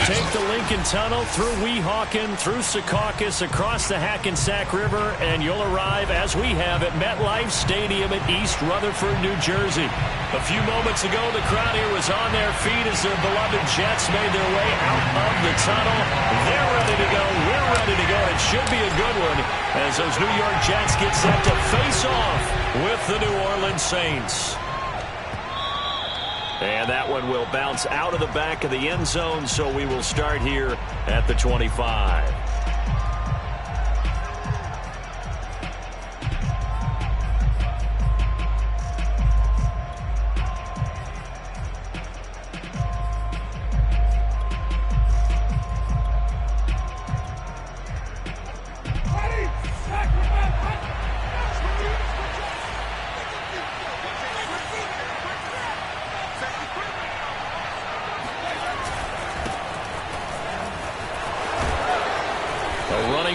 Take the Lincoln Tunnel through Weehawken, through Secaucus, across the Hackensack River, and you'll arrive, as we have, at MetLife Stadium in East Rutherford, New Jersey. A few moments ago, the crowd here was on their feet as their beloved Jets made their way out of the tunnel. They're ready to go. We're ready to go. It should be a good one as those New York Jets get set to face off with the New Orleans Saints. And that one will bounce out of the back of the end zone, so we will start here at the 25.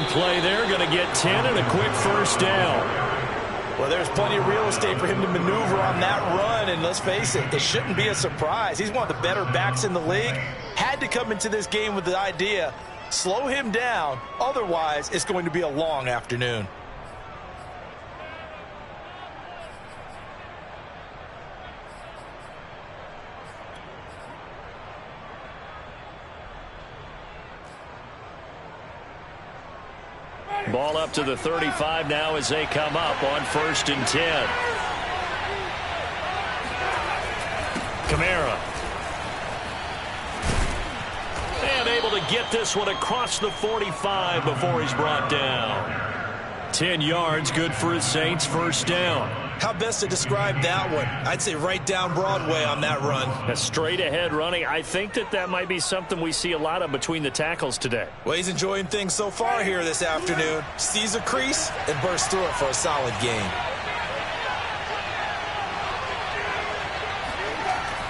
Play there, going to get 10 and a quick first down. Well, there's plenty of real estate for him to maneuver on that run, and let's face it, it shouldn't be a surprise. He's one of the better backs in the league. Had to come into this game with the idea, slow him down, otherwise it's going to be a long afternoon. Ball up to the 35 now as they come up on 1st and 10. Kamara. And able to get this one across the 45 before he's brought down. 10 yards, good for his Saints, first down. How best to describe that one? I'd say right down Broadway on that run. A straight ahead running. I think that might be something we see a lot of between the tackles today. Well, he's enjoying things so far here this afternoon. Sees a crease and bursts through it for a solid gain.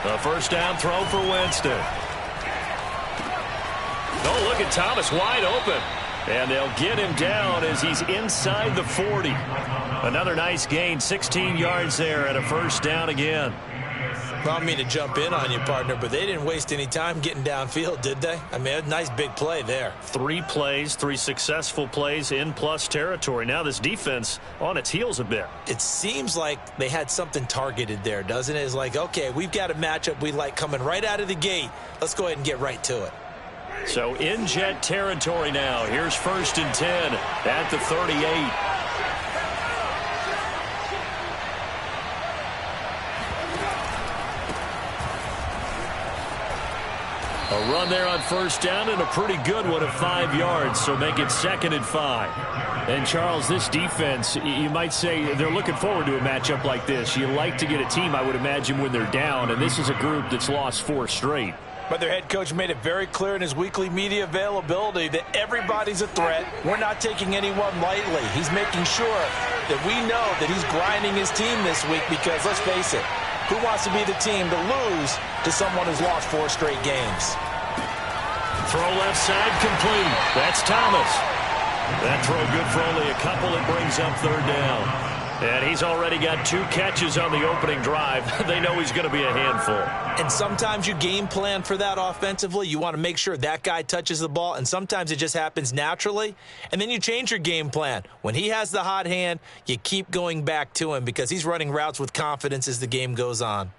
A first down throw for Winston. Oh, look at Thomas wide open. And they'll get him down as he's inside the 40. Another nice gain, 16 yards there and a first down again. Well, I don't mean to jump in on you, partner, but they didn't waste any time getting downfield, did they? I mean, a nice big play there. 3 plays, 3 successful plays in plus territory. Now this defense on its heels a bit. It seems like they had something targeted there, doesn't it? It's like, okay, we've got a matchup we like coming right out of the gate. Let's go ahead and get right to it. So in Jet territory now. Here's 1st and 10 at the 38. A run there on first down and a pretty good one of 5 yards, so make it 2nd and 5. And Charles, this defense, you might say they're looking forward to a matchup like this. You like to get a team, I would imagine, when they're down, and this is a group that's lost 4 straight. But their head coach made it very clear in his weekly media availability that everybody's a threat. We're not taking anyone lightly. He's making sure that we know that he's grinding his team this week because, let's face it, who wants to be the team to lose to someone who's lost 4 straight games? Throw left side complete. That's Thomas. That throw good for only a couple. It brings up 3rd down. And he's already got 2 catches on the opening drive. They know he's going to be a handful. And sometimes you game plan for that offensively. You want to make sure that guy touches the ball, and sometimes it just happens naturally. And then you change your game plan. When he has the hot hand, you keep going back to him because he's running routes with confidence as the game goes on.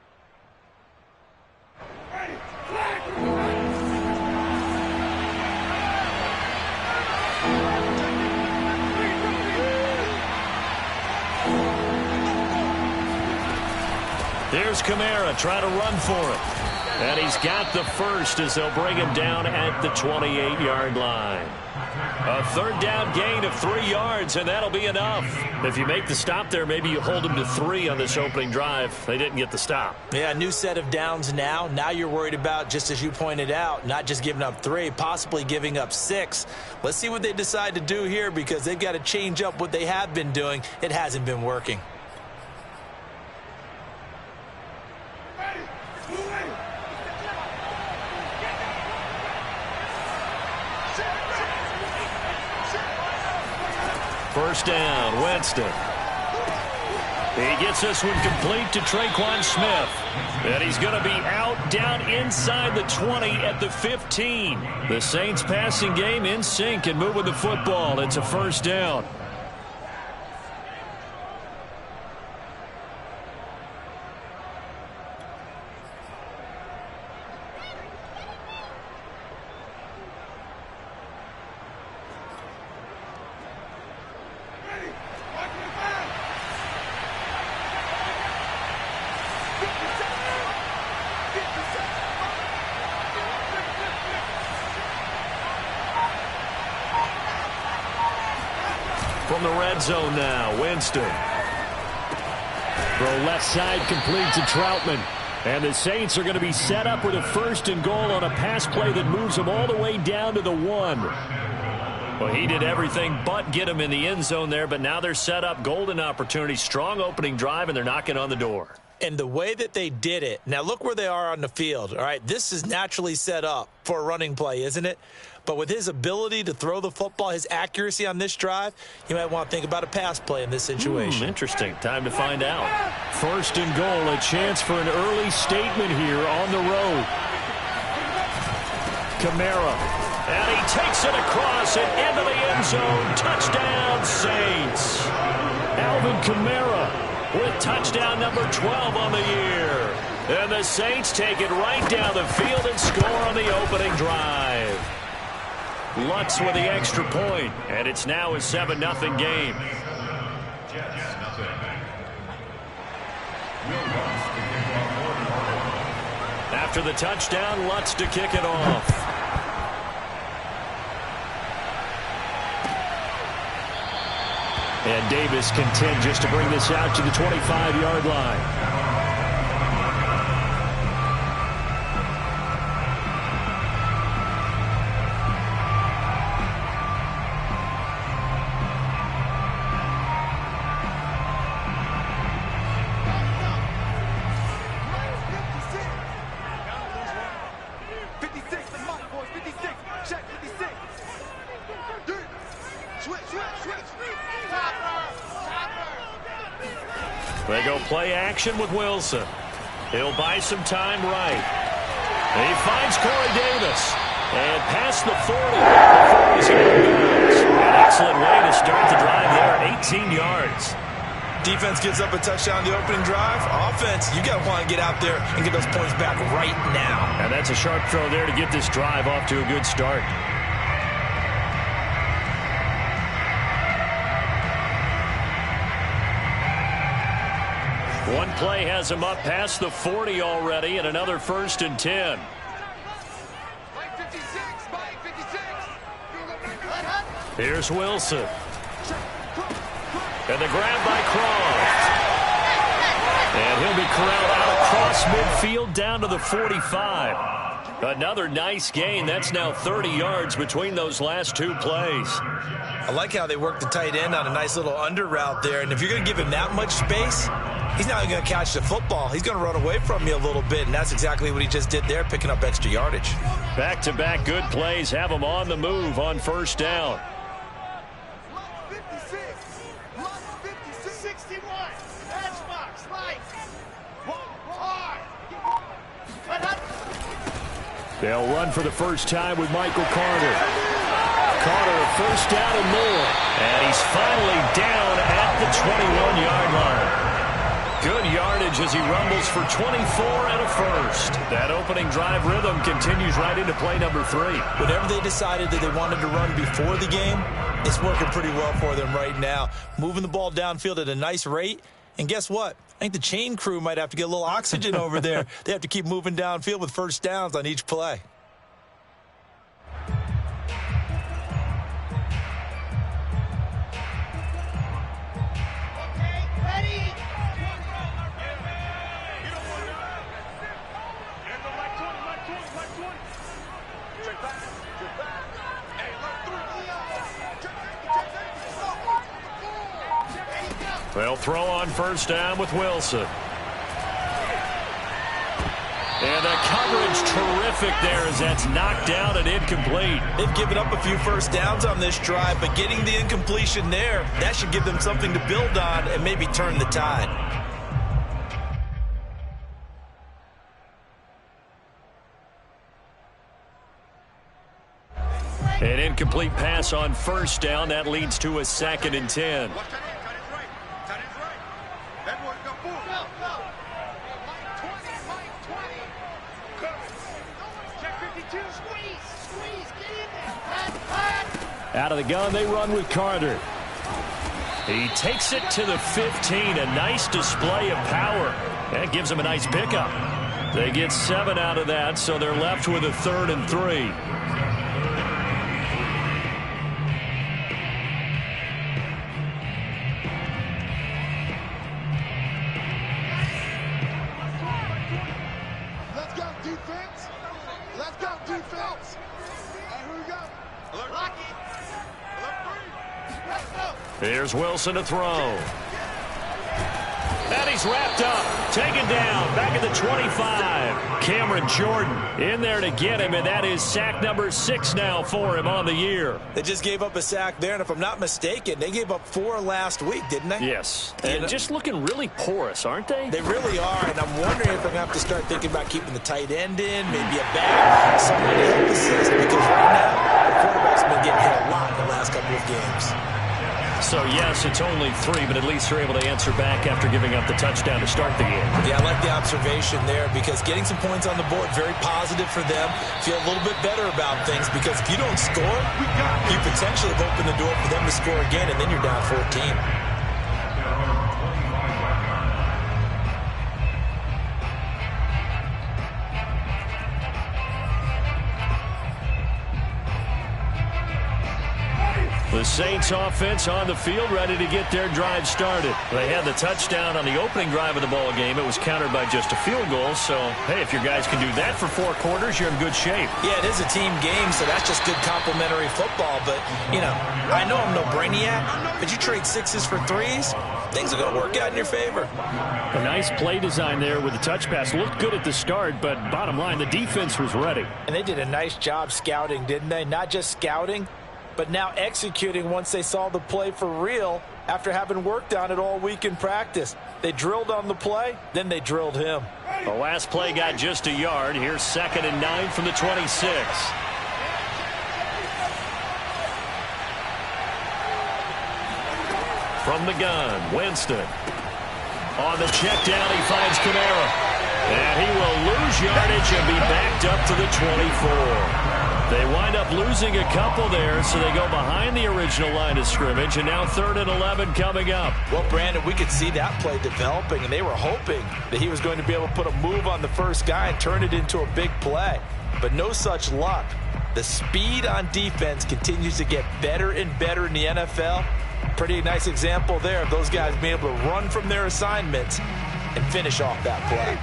There's Kamara trying to run for it. And he's got the first as they'll bring him down at the 28-yard line. A 3rd down gain of 3 yards, and that'll be enough. If you make the stop there, maybe you hold them to 3 on this opening drive. They didn't get the stop. Yeah, new set of downs now. Now you're worried about, just as you pointed out, not just giving up 3, possibly giving up 6. Let's see what they decide to do here because they've got to change up what they have been doing. It hasn't been working. First down, Winston. He gets this one complete to Traquan Smith. And he's going to be out down inside the 20 at the 15. The Saints passing game in sync and moving the football. It's a first down. From the red zone now, Winston. Throw left side complete to Troutman. And the Saints are going to be set up with a first and goal on a pass play that moves them all the way down to the 1. Well, he did everything but get him in the end zone there, but now they're set up. Golden opportunity, strong opening drive, and they're knocking on the door. And the way that they did it, now look where they are on the field. All right, this is naturally set up for a running play, isn't it? But with his ability to throw the football, his accuracy on this drive, you might want to think about a pass play in this situation. Interesting. Time to find out. First and goal, a chance for an early statement here on the road. Kamara. And he takes it across and into the end zone. Touchdown, Saints. Alvin Kamara with touchdown number 12 on the year. And the Saints take it right down the field and score on the opening drive. Lutz with the extra point, and it's now a 7-0 game. After the touchdown, Lutz to kick it off. And Davis content just to bring this out to the 25-yard line. They go play action with Wilson. He'll buy some time right. He finds Corey Davis. And past the 40. Before he's out of bounds. An excellent way to start the drive there. 18 yards. Defense gives up a touchdown the opening drive. Offense, you got to want to get out there and get those points back right now. And that's a sharp throw there to get this drive off to a good start. One play has him up past the 40 already, and another first and 10. Here's Wilson. And the grab by Croft. And he'll be corralled out across midfield down to the 45. Another nice gain. That's now 30 yards between those last two plays. I like how they work the tight end on a nice little under route there. And if you're going to give him that much space, he's not going to catch the football. He's going to run away from you a little bit, and that's exactly what he just did there, picking up extra yardage. Back-to-back good plays have him on the move on first down. They'll run for the first time with Michael Carter. Carter, first down and more. And he's finally down at the 21-yard line. Good yardage as he rumbles for 24 and a first. That opening drive rhythm continues right into play number 3. Whatever they decided that they wanted to run before the game, it's working pretty well for them right now. Moving the ball downfield at a nice rate. And guess what? I think the chain crew might have to get a little oxygen over there. They have to keep moving downfield with first downs on each play. They'll throw on first down with Wilson. And the coverage terrific there as that's knocked down and incomplete. They've given up a few first downs on this drive, but getting the incompletion there, that should give them something to build on and maybe turn the tide. An incomplete pass on first down. That leads to a 2nd and 10. Out of the gun, they run with Carter. He takes it to the 15. A nice display of power. That gives him a nice pickup. They get 7 out of that, so they're left with a 3rd and 3. Here's Wilson to throw. And he's wrapped up. Taken down. Back at the 25. Cameron Jordan in there to get him, and that is sack number 6 now for him on the year. They just gave up a sack there, and if I'm not mistaken, they gave up 4 last week, didn't they? Yes. And just looking really porous, aren't they? They really are, and I'm wondering if they're going to have to start thinking about keeping the tight end in, maybe a back, someone to help assist, because right now, the quarterback's been getting hit a lot in the last couple of games. So, yes, it's only 3, but at least they're able to answer back after giving up the touchdown to start the game. Yeah, I like the observation there because getting some points on the board, very positive for them. Feel a little bit better about things because if you don't score, you potentially have opened the door for them to score again, and then you're down 14. The Saints offense on the field, ready to get their drive started. They had the touchdown on the opening drive of the ball game. It was countered by just a field goal. So, hey, if your guys can do that for 4 quarters, you're in good shape. Yeah, it is a team game, so that's just good complementary football. But, you know, I know I'm no brainiac, but you trade 6s for 3s, things are going to work out in your favor. A nice play design there with the touch pass. Looked good at the start, but bottom line, the defense was ready. And they did a nice job scouting, didn't they? Not just scouting, but now executing once they saw the play for real after having worked on it all week in practice. They drilled on the play, then they drilled him. The last play got just a yard. Here's 2nd and 9 from the 26. From the gun, Winston. On the check down, he finds Kamara. And he will lose yardage and be backed up to the 24. They wind up losing a couple there, so they go behind the original line of scrimmage, and now 3rd and 11 coming up. Well, Brandon, we could see that play developing, and they were hoping that he was going to be able to put a move on the first guy and turn it into a big play. But no such luck. The speed on defense continues to get better and better in the NFL. Pretty nice example there of those guys being able to run from their assignments and finish off that play.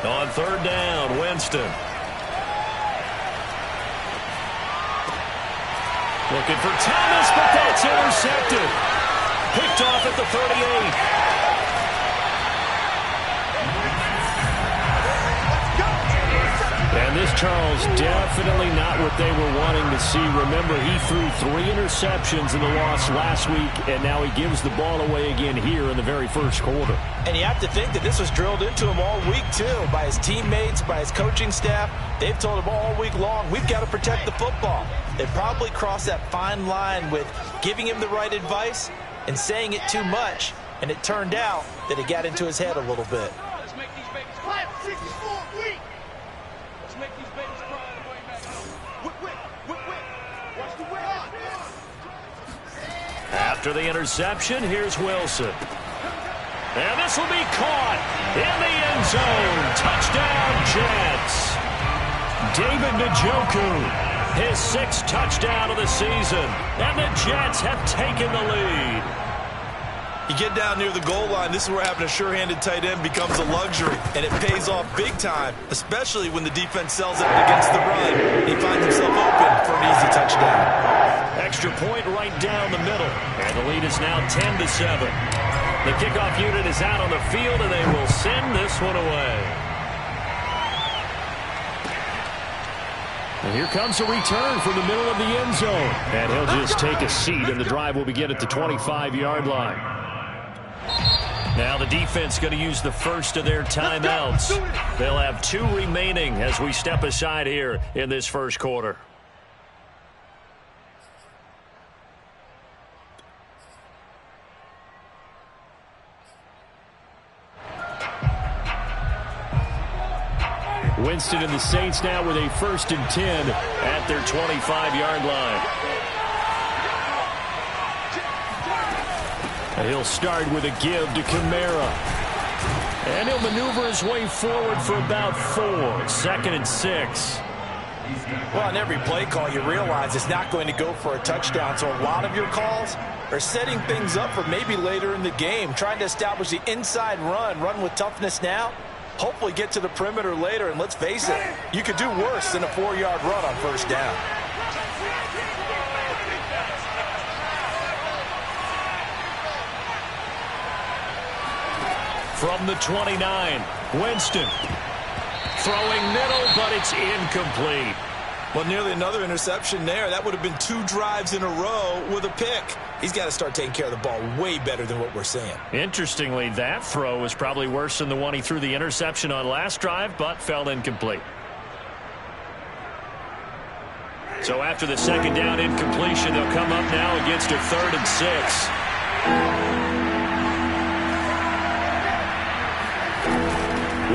On 3rd down, Winston. Looking for Thomas, but that's intercepted. Picked off at the 38. And this, Charles, definitely not what they were wanting to see. Remember, he threw 3 interceptions in the loss last week, and now he gives the ball away again here in the very first quarter. And you have to think that this was drilled into him all week, too, by his teammates, by his coaching staff. They've told him all week long, we've got to protect the football. They probably crossed that fine line with giving him the right advice and saying it too much, and it turned out that it got into his head a little bit. Let's make these babies cry. 64 week. Let's make these babies cry. Watch the whip. After the interception, here's Wilson. And this will be caught in the end zone. Touchdown, Jets. David Njoku, his 6th touchdown of the season. And the Jets have taken the lead. You get down near the goal line, this is where having a sure-handed tight end becomes a luxury, and it pays off big time, especially when the defense sells out against the run. He finds himself open for an easy touchdown. Extra point right down the middle, and the lead is now 10-7. The kickoff unit is out on the field, and they will send this one away. And here comes a return from the middle of the end zone. And he'll just take a seat, and the drive will begin at the 25-yard line. Now the defense going to use the first of their timeouts. They'll have 2 remaining as we step aside here in this first quarter. Winston and the Saints now with a 1st and 10 at their 25-yard line. And he'll start with a give to Kamara. And he'll maneuver his way forward for about 4. 2nd and 6. Well, on every play call, you realize it's not going to go for a touchdown. So a lot of your calls are setting things up for maybe later in the game, trying to establish the inside run with toughness now. Hopefully get to the perimeter later, and let's face it, you could do worse than a 4-yard run on 1st down. From the 29, Winston. Throwing middle, but it's incomplete. Well, nearly another interception there. That would have been 2 drives in a row with a pick. He's got to start taking care of the ball way better than what we're seeing. Interestingly, that throw was probably worse than the one he threw the interception on last drive, but fell incomplete. So after the 2nd down incompletion, they'll come up now against a 3rd and 6.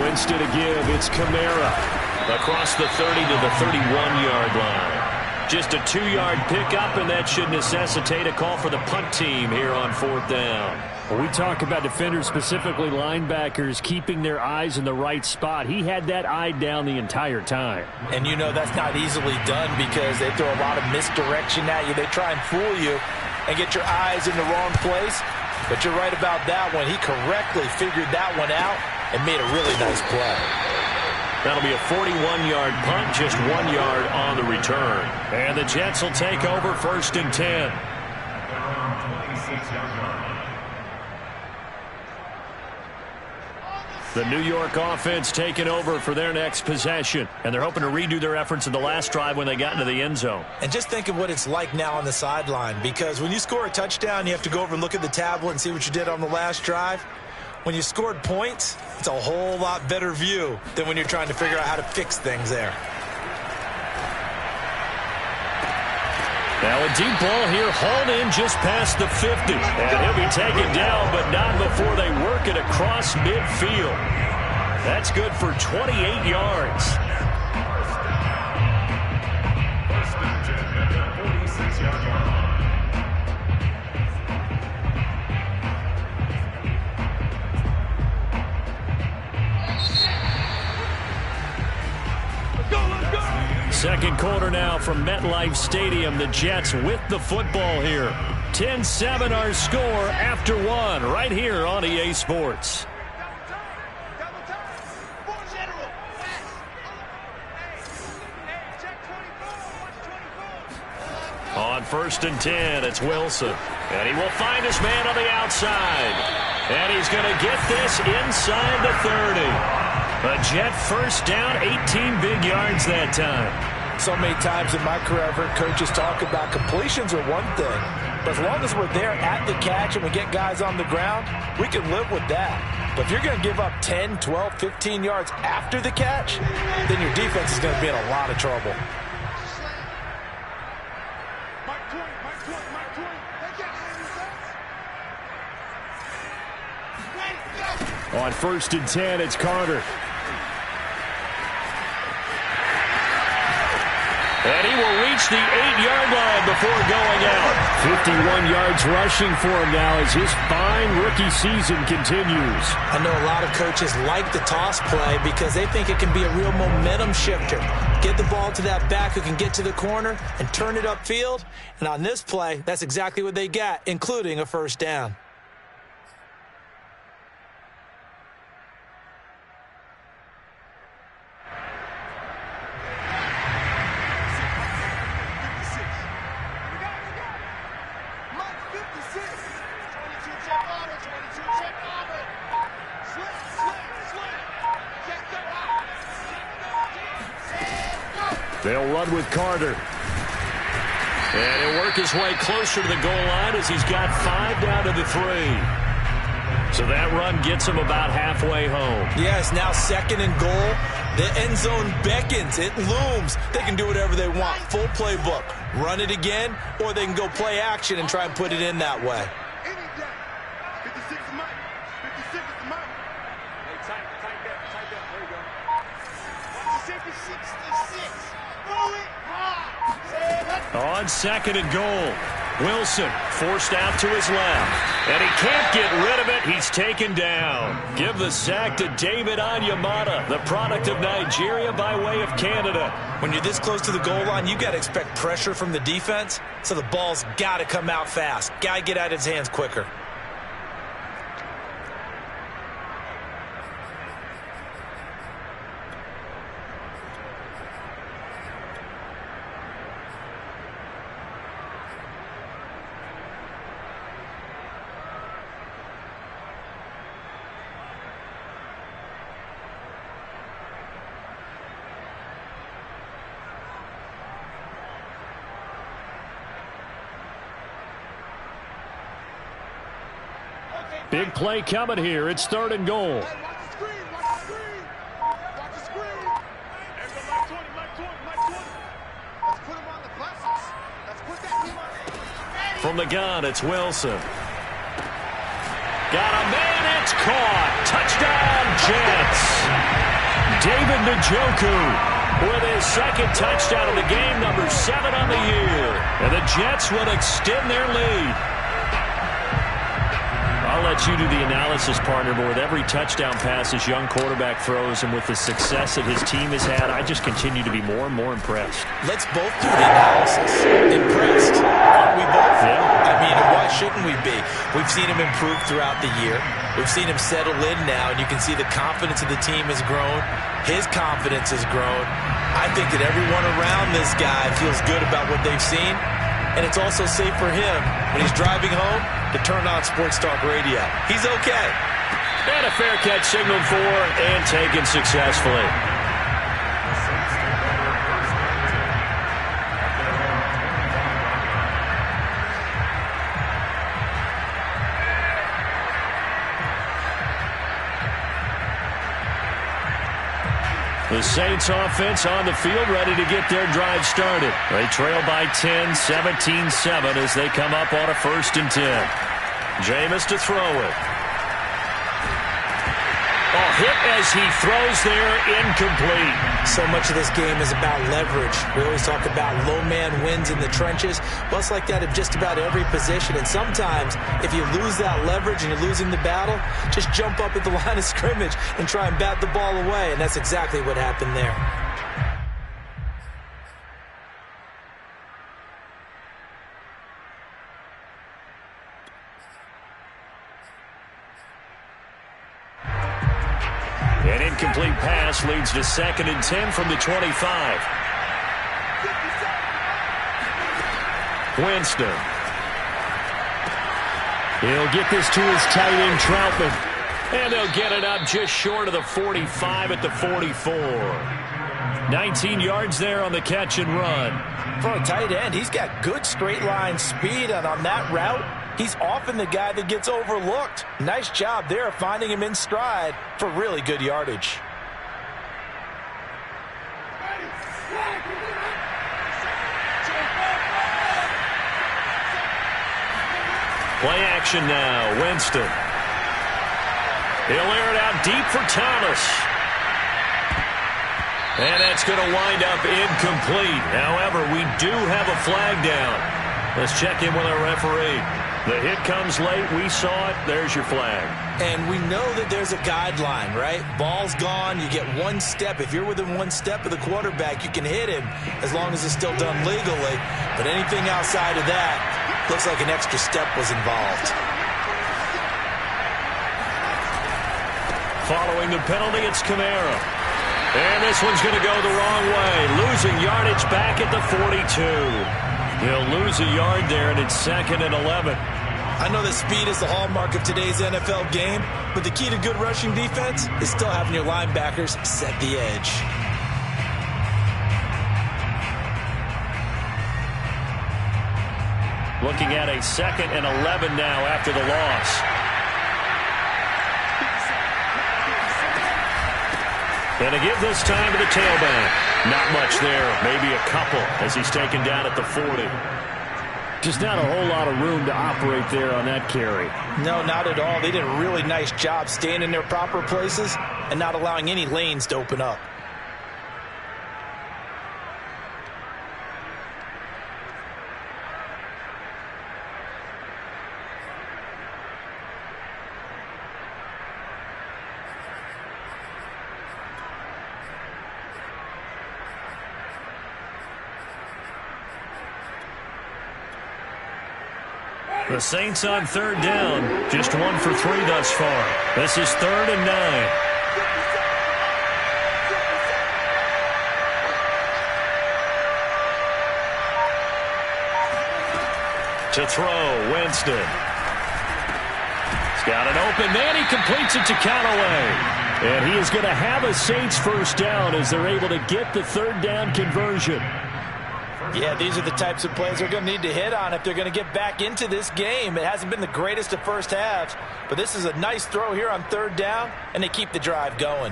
Winston to give. It's Kamara. Across the 30 to the 31-yard line. Just a 2-yard pickup, and that should necessitate a call for the punt team here on 4th down. When we talk about defenders, specifically linebackers, keeping their eyes in the right spot, he had that eye down the entire time. And you know that's not easily done because they throw a lot of misdirection at you. They try and fool you and get your eyes in the wrong place. But you're right about that one. He correctly figured that one out and made a really nice play. That'll be a 41-yard punt, just 1 yard on the return. And the Jets will take over 1st and 10. The New York offense taking over for their next possession. And they're hoping to redo their efforts in the last drive when they got into the end zone. And just think of what it's like now on the sideline. Because when you score a touchdown, you have to go over and look at the tablet and see what you did on the last drive. When you scored points, it's a whole lot better view than when you're trying to figure out how to fix things there. Now a deep ball here, hauled in just past the 50. And he'll be taken down, but not before they work it across midfield. That's good for 28 yards. Second quarter now from MetLife Stadium. The Jets with the football here. 10-7 our score after 1 right here on EA Sports. On 1st and 10, it's Wilson. And he will find his man on the outside. And he's going to get this inside the 30. A Jet 1st down, 18 big yards that time. So many times in my career, I've heard coaches talk about completions are one thing. But as long as we're there at the catch and we get guys on the ground, we can live with that. But if you're going to give up 10, 12, 15 yards after the catch, then your defense is going to be in a lot of trouble. On 1st and 10, it's Carter. And he will reach the 8-yard line before going out. 51 yards rushing for him now as his fine rookie season continues. I know a lot of coaches like the toss play because they think it can be a real momentum shifter. Get the ball to that back who can get to the corner and turn it upfield. And on this play, that's exactly what they got, including a 1st down. They'll run with Carter. And he'll work his way closer to the goal line as he's got 5 down to the 3. So that run gets him about halfway home. Yeah, it's now 2nd and goal. The end zone beckons. It looms. They can do whatever they want. Full playbook. Run it again, or they can go play action and try and put it in that way. Any day. 56 is mine. 56 is mine. Hey, tight that. There you go. Watch the safety, 66. Throw it high. On 2nd and goal. Wilson forced out to his left. And he can't get rid of it. He's taken down. Give the sack to David Onyemata, the product of Nigeria by way of Canada. When you're this close to the goal line, you got to expect pressure from the defense. So the ball's got to come out fast. Got to get out of his hands quicker. Big play coming here. It's 3rd and goal. Watch the screen. Watch the screen. Watch the screen. There's the Mike 20. Let's put him on the buses. Let's put that team on it. From the gun, it's Wilson. Got a man. It's caught. Touchdown, Jets. David Njoku with his 2nd touchdown of the game, number 7 on the year. And the Jets will extend their lead. I'll let you do the analysis, partner, but with every touchdown pass this young quarterback throws and with the success that his team has had, I just continue to be more and more impressed. Let's both do the analysis. Impressed. Aren't we both? Yeah. I mean, why shouldn't we be? We've seen him improve throughout the year. We've seen him settle in now, and you can see the confidence of the team has grown. His confidence has grown. I think that everyone around this guy feels good about what they've seen. And it's also safe for him when he's driving home to turn on Sports Talk Radio. He's okay. And a fair catch signaled for and taken successfully. The Saints offense on the field ready to get their drive started. They trail by 10, 17-7 as they come up on a 1st and 10. Jameis to throw it. Oh, hit as he throws there, incomplete. So much of this game is about leverage. We always talk about low man wins in the trenches. Well, it's like that in just about every position. And sometimes, if you lose that leverage and you're losing the battle, just jump up at the line of scrimmage and try and bat the ball away. And that's exactly what happened there. An incomplete pass leads to 2nd and 10 from the 25. Winston. He'll get this to his tight end, Troutman. And they'll get it up just short of the 45 at the 44. 19 yards there on the catch and run. For a tight end, he's got good straight line speed, and on that route, he's often the guy that gets overlooked. Nice job there finding him in stride for really good yardage. Play action now. Winston. He'll air it out deep for Thomas. And that's going to wind up incomplete. However, we do have a flag down. Let's check in with our referee. The hit comes late. We saw it. There's your flag. And we know that there's a guideline, right? Ball's gone. You get 1 step. If you're within 1 step of the quarterback, you can hit him as long as it's still done legally. But anything outside of that looks like an extra step was involved. Following the penalty, it's Kamara. And this one's going to go the wrong way. Losing yardage back at the 42. He'll lose a yard there, and it's 2nd and 11. I know that speed is the hallmark of today's NFL game, but the key to good rushing defense is still having your linebackers set the edge. Looking at a 2nd and 11 now after the loss. And to give this time to the tailback. Not much there. Maybe a couple as he's taken down at the 40. Just not a whole lot of room to operate there on that carry. No, not at all. They did a really nice job staying in their proper places and not allowing any lanes to open up. The Saints on 3rd down. Just 1 for 3 thus far. This is 3rd and 9. To throw, Winston. He's got an open man. He completes it to Callaway. And he is going to have a Saints first down as they're able to get the 3rd down conversion. Yeah, these are the types of plays they're going to need to hit on if they're going to get back into this game. It hasn't been the greatest of first halves, but this is a nice throw here on 3rd down, and they keep the drive going.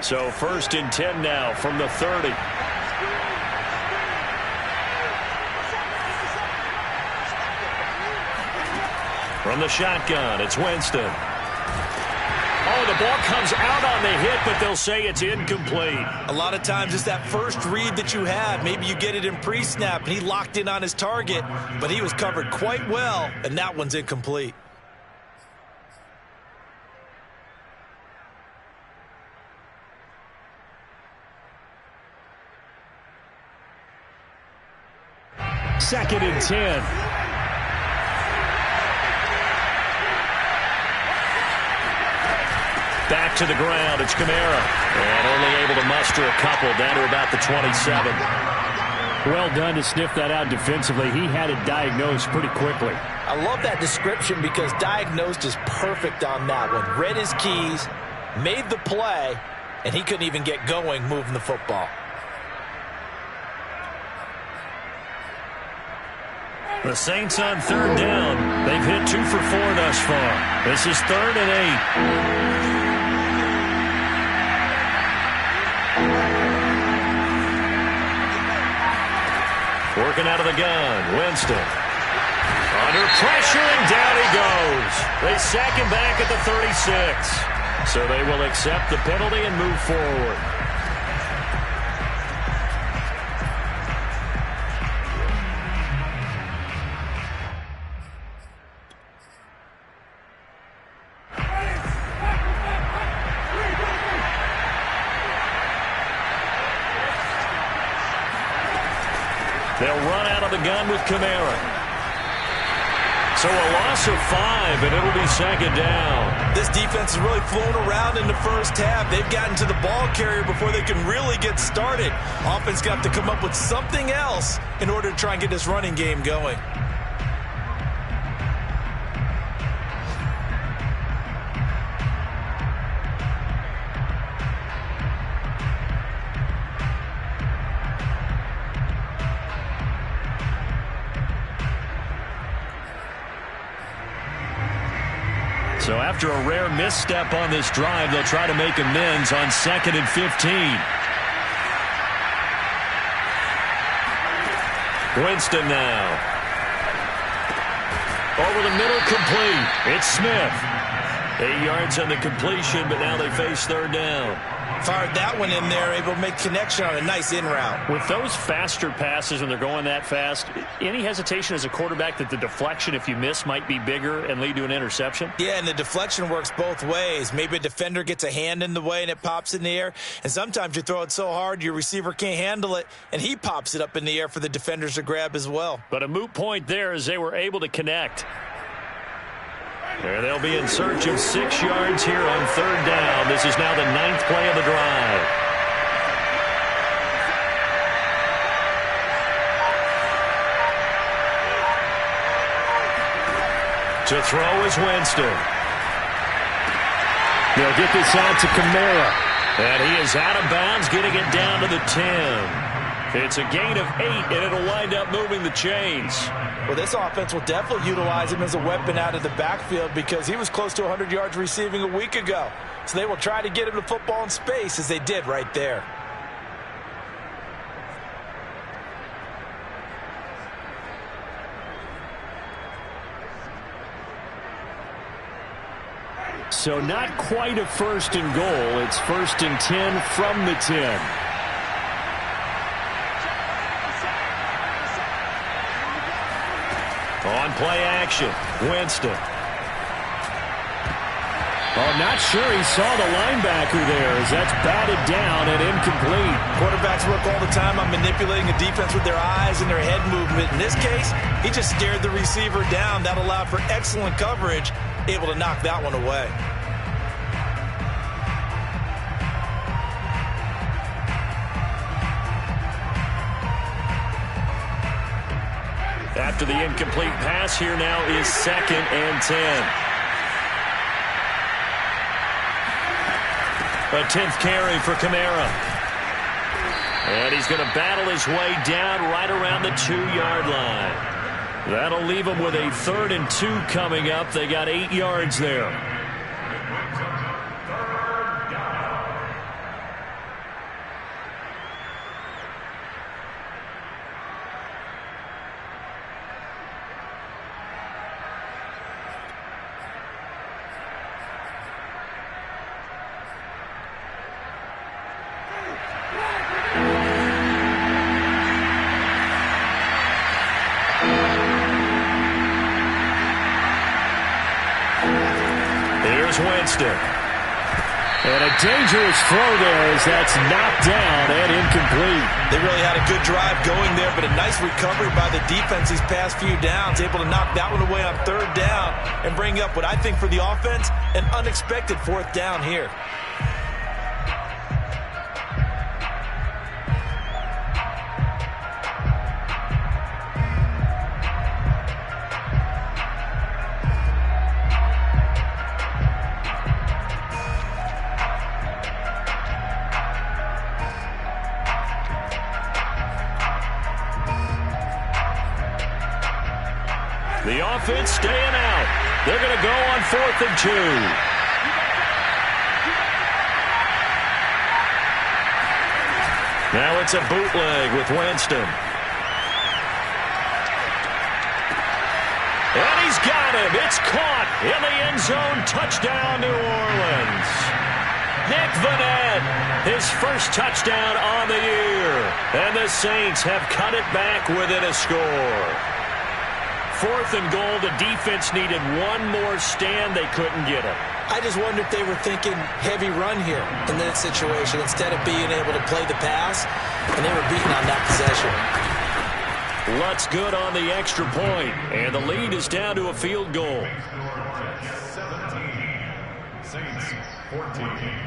So 1st and 10 now from the 30. From the shotgun, it's Winston. Oh, the ball comes out on the hit, but they'll say it's incomplete. A lot of times it's that first read that you have. Maybe you get it in pre-snap, and he locked in on his target, but he was covered quite well, and that one's incomplete. Second and 10. Back to the ground, it's Kamara. And only able to muster a couple down to about the 27. Well done to sniff that out defensively. He had it diagnosed pretty quickly. I love that description because diagnosed is perfect on that one. Read his keys, made the play, and he couldn't even get going moving the football. The Saints on 3rd down. They've hit 2 for 4 thus far. This is 3rd and 8. Working out of the gun, Winston. Under pressure, and down he goes. They sack him back at the 36. So they will accept the penalty and move forward. They'll run out of the gun with Kamara. So a loss of 5, and it'll be 2nd down. This defense is really flown around in the first half. They've gotten to the ball carrier before they can really get started. Offense got to come up with something else in order to try and get this running game going. So after a rare misstep on this drive, they'll try to make amends on 2nd and 15. Winston now. Over the middle, complete. It's Smith. 8 yards on the completion, but now they face 3rd down. Fired that one in there, able to make connection on a nice in route. With those faster passes when they're going that fast, any hesitation as a quarterback that the deflection, if you miss, might be bigger and lead to an interception? Yeah, and the deflection works both ways. Maybe a defender gets a hand in the way and it pops in the air. And sometimes you throw it so hard your receiver can't handle it, and he pops it up in the air for the defenders to grab as well. But a moot point there as they were able to connect. There they'll be in search of 6 yards here on 3rd down. This is now the 9th play of the drive. To throw is Winston. They'll get this out to Kamara. And he is out of bounds, getting it down to the 10. It's a gain of 8, and it'll wind up moving the chains. Well, this offense will definitely utilize him as a weapon out of the backfield because he was close to 100 yards receiving a week ago. So they will try to get him the football in space as they did right there. So not quite a 1st and goal. It's 1st and 10 from the 10. On play action, Winston. Oh, not sure he saw the linebacker there as that's batted down and incomplete. Quarterbacks work all the time on manipulating the defense with their eyes and their head movement. In this case, he just stared the receiver down. That allowed for excellent coverage, able to knock that one away. After the incomplete pass, here now is 2nd and 10. A 10th carry for Kamara. And he's going to battle his way down right around the 2-yard line. That'll leave him with a 3rd and 2 coming up. They got 8 yards there. Winston. And a dangerous throw there as that's knocked down and incomplete. They really had a good drive going there, but a nice recovery by the defense these past few downs, able to knock that one away on 3rd down and bring up what I think for the offense, an unexpected 4th down here. The offense staying out. They're going to go on 4th and 2. Now it's a bootleg with Winston. And he's got him. It's caught in the end zone. Touchdown, New Orleans. Nick Vannett, his first touchdown on the year. And the Saints have cut it back within a score. 4th and goal. The defense needed one more stand. They couldn't get it. I just wonder if they were thinking heavy run here in that situation instead of being able to play the pass, and they were beaten on that possession. Lutz good on the extra point, and the lead is down to a field goal. 17, Saints 14.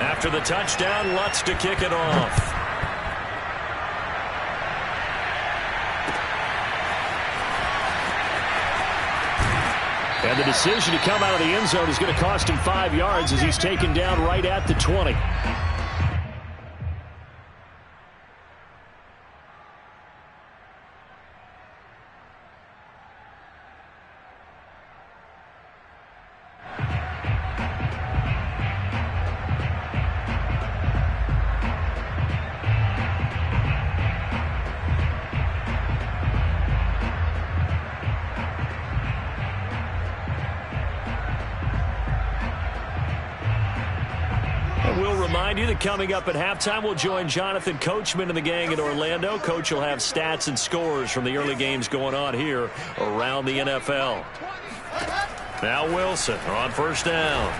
After the touchdown, Lutz to kick it off. And the decision to come out of the end zone is going to cost him 5 yards as he's taken down right at the 20. Remind you that coming up at halftime, we'll join Jonathan Coachman and the gang in Orlando. Coach will have stats and scores from the early games going on here around the NFL. Now Wilson on 1st down.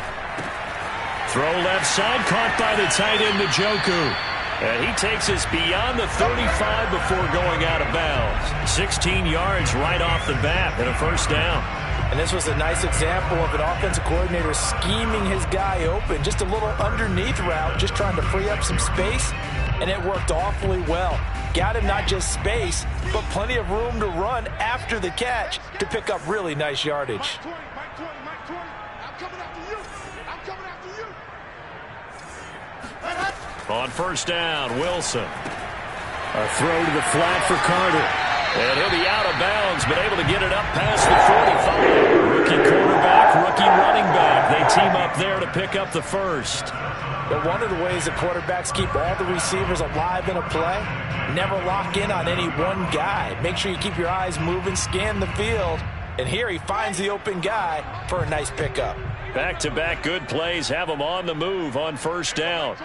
Throw left side, caught by the tight end, Njoku. And he takes us beyond the 35 before going out of bounds. 16 yards right off the bat and a 1st down. And this was a nice example of an offensive coordinator scheming his guy open. Just a little underneath route, just trying to free up some space. and it worked awfully well. Got him not just space, but plenty of room to run after the catch to pick up really nice yardage. Mike 20, Mike 20. I'm coming after you. I'm coming after you. On first down, Wilson. A throw to the flat for Carter. And he'll be out of bounds, but able to get it up past the 45. Rookie quarterback, rookie running back. They team up there to pick up the first. But one of the ways the quarterbacks keep all the receivers alive in a play, never lock in on any one guy. Make sure you keep your eyes moving, scan the field. And here he finds the open guy for a nice pickup. Back-to-back good plays have him on the move on first down.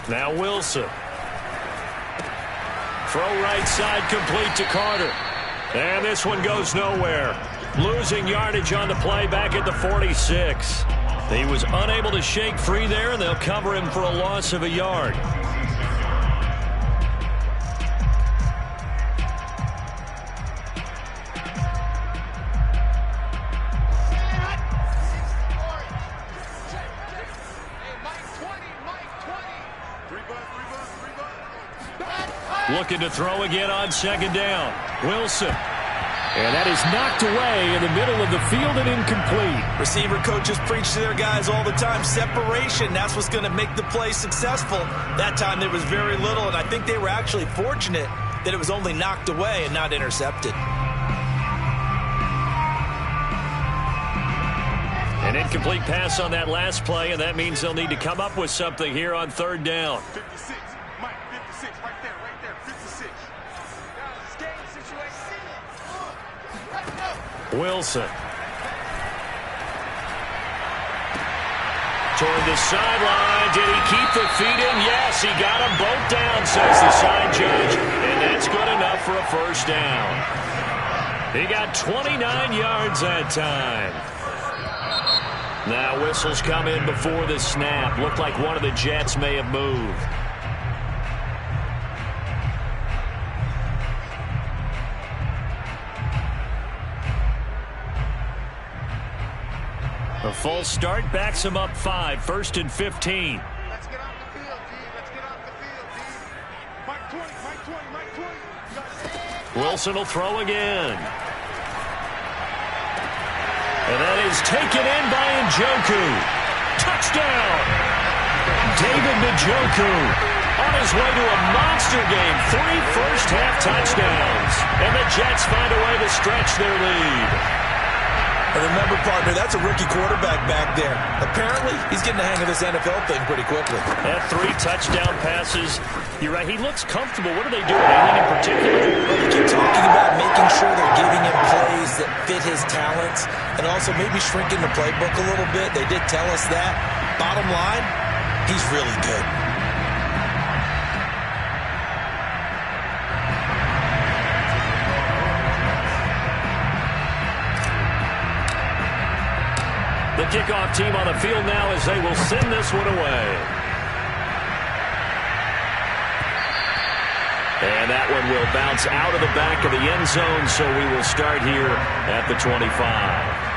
Now Wilson. Throw right side complete to Carter. And this one goes nowhere. Losing yardage on the play back at the 46. He was unable to shake free there, and they'll cover him for a loss of a yard. Looking to throw again on second down. Wilson. And that is knocked away in the middle of the field and incomplete. Receiver coaches preach to their guys all the time. Separation, that's what's going to make the play successful. That time there was very little, and I think they were actually fortunate that it was only knocked away and not intercepted. An incomplete pass on that last play, and that means they'll need to come up with something here on third down. 56, Mike, 56, right there, 56. Wilson. Toward the sideline. Did he keep the feet in? Yes, he got them both down, says the side judge. And that's good enough for a first down. He got 29 yards that time. Now whistles come in before the snap. Looked like one of the Jets may have moved. A full start backs him up 5, 1st and 15. Let's get off the field, G. Let's get off the field, G. Mike 20, Mike 20, Mike 20. Wilson will throw again. And that is taken in by Njoku. Touchdown! David Njoku on his way to a monster game. 3 first-half touchdowns. And the Jets find a way to stretch their lead. And remember, partner, that's a rookie quarterback back there. Apparently, he's getting the hang of this NFL thing pretty quickly. That 3 touchdown passes. You're right, he looks comfortable. What are they doing? Anything in particular? Well, they keep talking about making sure they're giving him plays that fit his talents and also maybe shrinking the playbook a little bit. They did tell us that. Bottom line, he's really good. The kickoff team on the field now as they will send this one away. And that one will bounce out of the back of the end zone, so we will start here at the 25.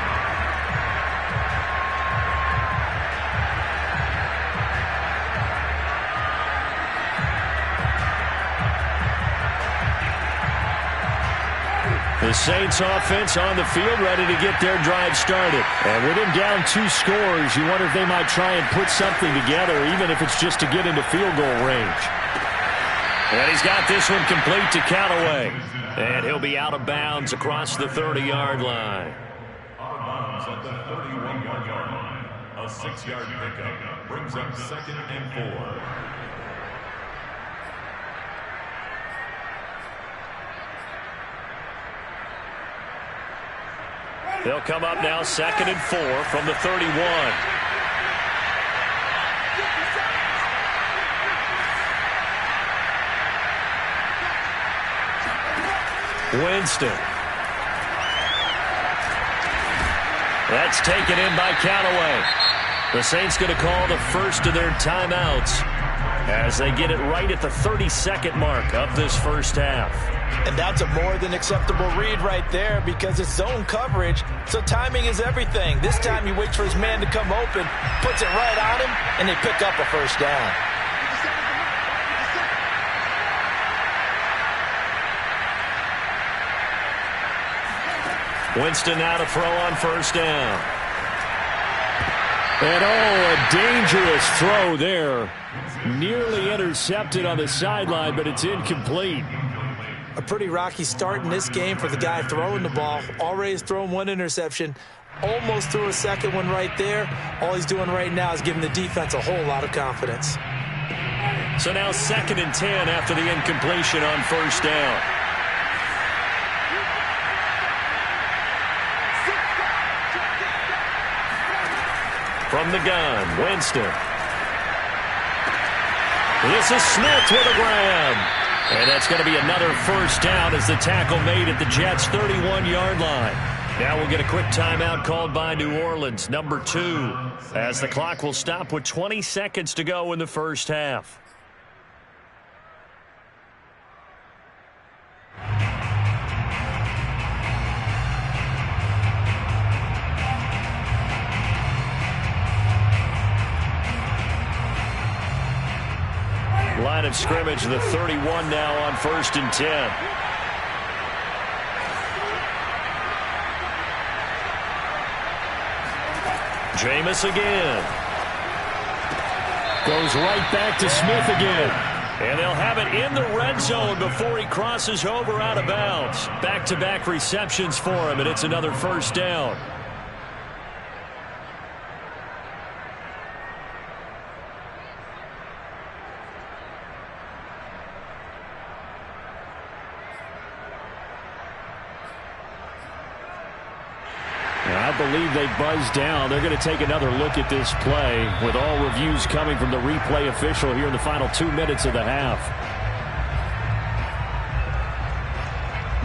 The Saints offense on the field ready to get their drive started. And with him down 2 scores, you wonder if they might try and put something together, even if it's just to get into field goal range. And he's got this one complete to Callaway. And he'll be out of bounds across the 30-yard line. Out of bounds at the 31-yard line. A 6-yard pickup brings up 2nd and 4. They'll come up now 2nd and 4 from the 31. Winston. That's taken in by Callaway. The Saints going to call the first of their timeouts. as they get it right at the 30-second mark of this first half. And that's a more than acceptable read right there because it's zone coverage, so timing is everything. This time he waits for his man to come open, puts it right on him, and they pick up a first down. Winston now to throw on first down. And a dangerous throw there. Nearly intercepted on the sideline, but it's incomplete. A pretty rocky start in this game for the guy throwing the ball. Already has thrown one interception. Almost threw a second one right there. All he's doing right now is giving the defense a whole lot of confidence. So now 2nd and 10 after the incompletion on first down. From the gun, Winston. This is Smith with a grab. And that's going to be another first down as the tackle made at the Jets' 31-yard line. Now we'll get a quick timeout called by New Orleans, number 2, as the clock will stop with 20 seconds to go in the first half. Line of scrimmage, the 31 now on 1st and 10. Jameis again. Goes right back to Smith again. And they'll have it in the red zone before he crosses over out of bounds. Back-to-back receptions for him, and it's another first down. I believe they buzzed down. They're going to take another look at this play with all reviews coming from the replay official here in the final 2 minutes of the half.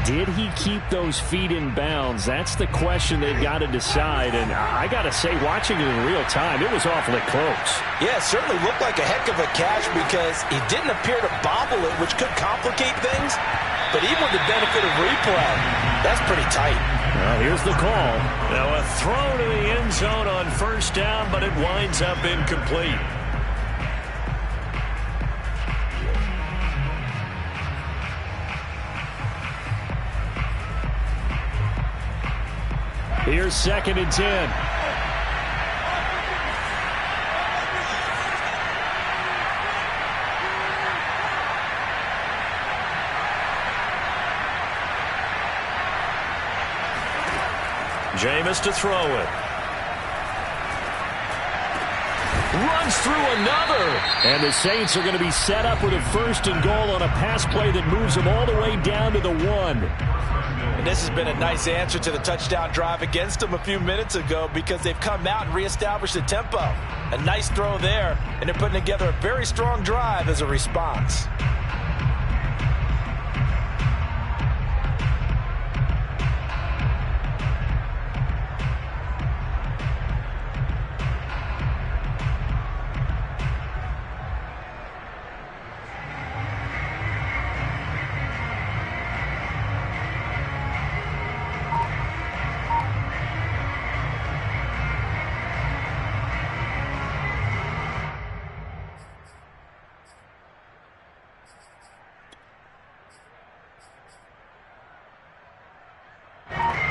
Did he keep those feet in bounds? That's the question they've got to decide. And I got to say, watching it in real time, it was awfully close. Yeah, it certainly looked like a heck of a catch because he didn't appear to bobble it, which could complicate things. But even with the benefit of replay, that's pretty tight. Well, here's the call. Now a throw to the end zone on first down, but it winds up incomplete. Here's 2nd and 10. Jameis to throw it. Runs through another. And the Saints are going to be set up with a 1st and goal on a pass play that moves them all the way down to the 1. And this has been a nice answer to the touchdown drive against them a few minutes ago because they've come out and reestablished the tempo. A nice throw there, and they're putting together a very strong drive as a response.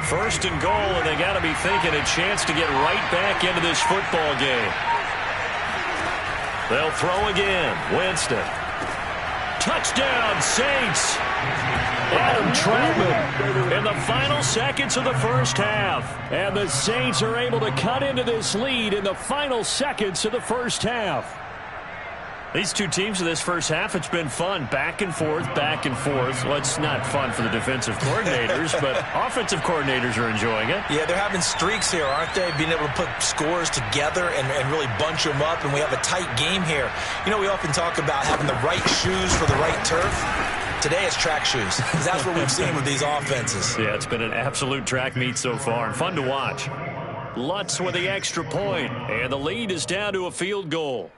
First and goal, and they got to be thinking a chance to get right back into this football game. They'll throw again. Winston. Touchdown, Saints. Adam Troutman in the final seconds of the first half. And the Saints are able to cut into this lead in the final seconds of the first half. These two teams in this first half, it's been fun. Back and forth, back and forth. Well, it's not fun for the defensive coordinators, but offensive coordinators are enjoying it. Yeah, they're having streaks here, aren't they? Being able to put scores together and really bunch them up, and we have a tight game here. You know, we often talk about having the right shoes for the right turf. Today it's track shoes, because that's what we've seen with these offenses. Yeah, it's been an absolute track meet so far, and fun to watch. Lutz with the extra point, and the lead is down to a field goal.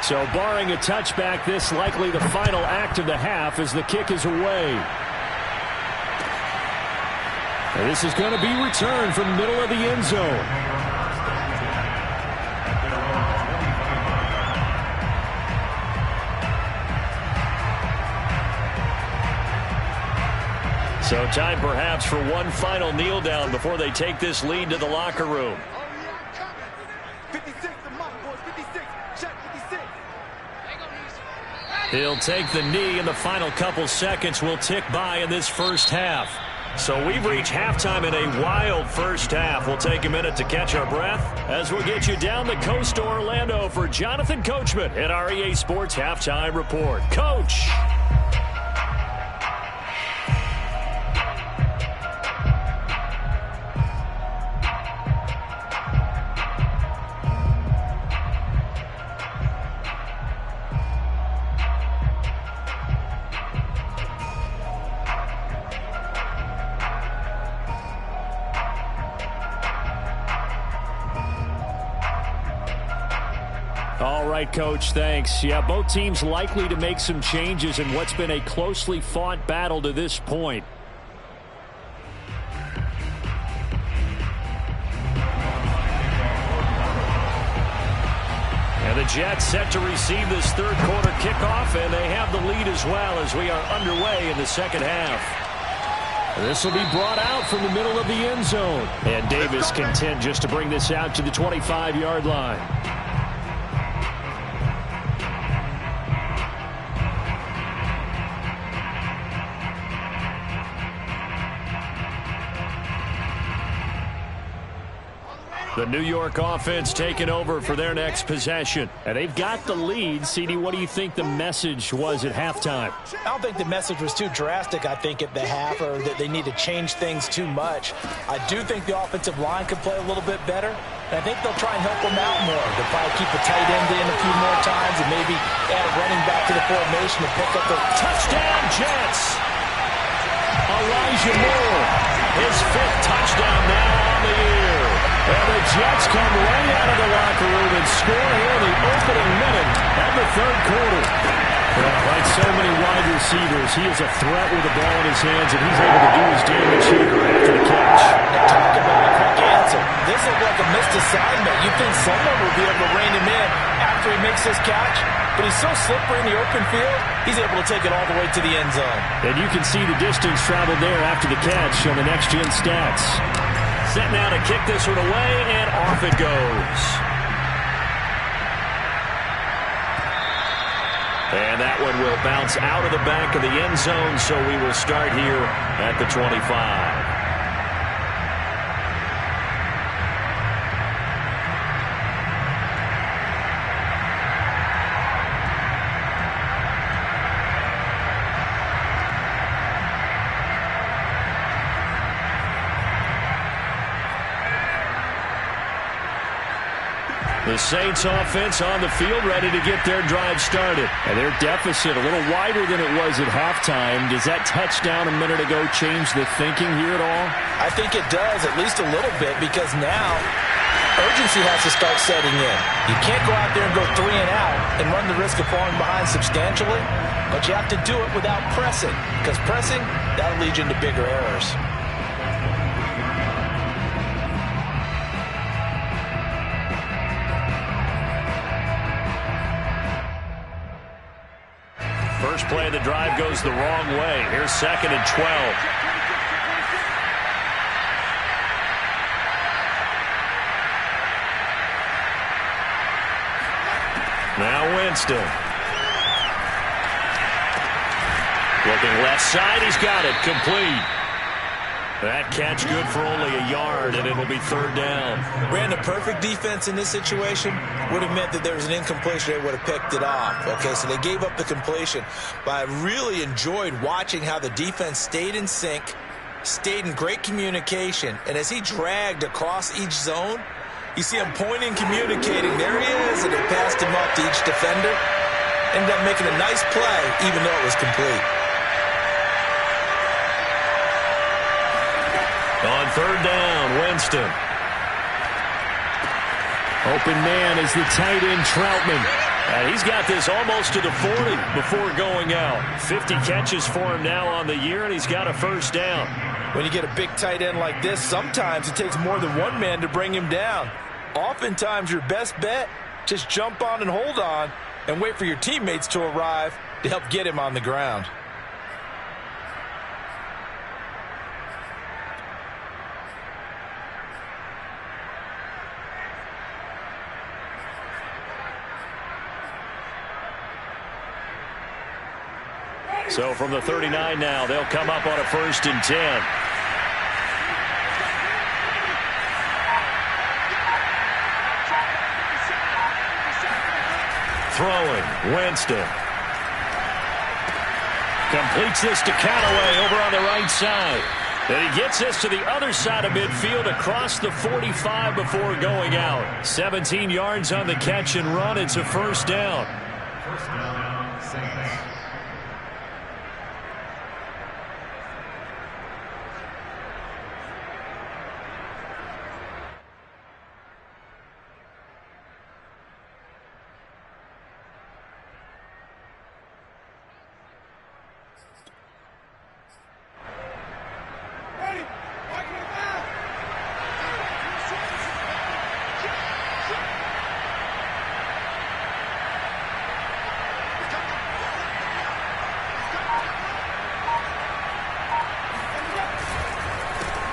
So barring a touchback, this likely the final act of the half as the kick is away. And this is going to be returned from middle of the end zone. So time perhaps for one final kneel down before they take this lead to the locker room. 56 the mark, boys. 56. Check 56. He'll take the knee, and the final couple seconds will tick by in this first half. So we've reached halftime in a wild first half. We'll take a minute to catch our breath as we'll get you down the coast to Orlando for Jonathan Coachman at our EA Sports Halftime Report. Coach! All right, Coach, thanks. Yeah, both teams likely to make some changes in what's been a closely fought battle to this point. And the Jets set to receive this third quarter kickoff, and they have the lead as well as we are underway in the second half. This will be brought out from the middle of the end zone. And Davis content just to bring this out to the 25-yard line. The New York offense taking over for their next possession. And they've got the lead. CD, what do you think the message was at halftime? I don't think the message was too drastic, I think, at the half, or that they need to change things too much. I do think the offensive line could play a little bit better. And I think they'll try and help them out more. They'll probably keep a tight end in a few more times and maybe add a running back to the formation to pick up the touchdown Jets. Elijah Moore, his fifth touchdown now on the year. And the Jets come right out of the locker room and score here in the opening minute of the third quarter. Like so many wide receivers, he is a threat with the ball in his hands, and he's able to do his damage here after the catch. Talk about a quick answer. This looked like a missed assignment. You think someone will be able to rein him in after he makes this catch? But he's so slippery in the open field, he's able to take it all the way to the end zone. And you can see the distance traveled there after the catch on the next-gen stats. Set now to kick this one away, and off it goes. And that one will bounce out of the back of the end zone, so we will start here at the 25. The Saints offense on the field ready to get their drive started. And their deficit a little wider than it was at halftime. Does that touchdown a minute ago change the thinking here at all? I think it does, at least a little bit, because now urgency has to start setting in. You can't go out there and go 3 and out and run the risk of falling behind substantially, but you have to do it without pressing, because pressing, that'll lead you into bigger errors. First play of the drive goes the wrong way. Here's 2nd and 12. Now Winston. Looking left side, he's got it. Complete. That catch good for only a yard, and it'll be 3rd down. Ran the perfect defense in this situation. Would have meant that there was an incompletion. They would have picked it off. Okay, so they gave up the completion. But I really enjoyed watching how the defense stayed in sync, stayed in great communication, and as he dragged across each zone, you see him pointing, communicating. There he is, and they passed him up to each defender. Ended up making a nice play, even though it was complete. On 3rd down, Winston. Open man is the tight end, Troutman. And he's got this almost to the 40 before going out. 50 catches for him now on the year, and he's got a first down. When you get a big tight end like this, sometimes it takes more than one man to bring him down. Oftentimes, your best bet, just jump on and hold on and wait for your teammates to arrive to help get him on the ground. So from the 39 now, they'll come up on a 1st and 10. Throwing, Winston. Completes this to Callaway over on the right side. And he gets this to the other side of midfield across the 45 before going out. 17 yards on the catch and run. It's a first down. First down, Saints.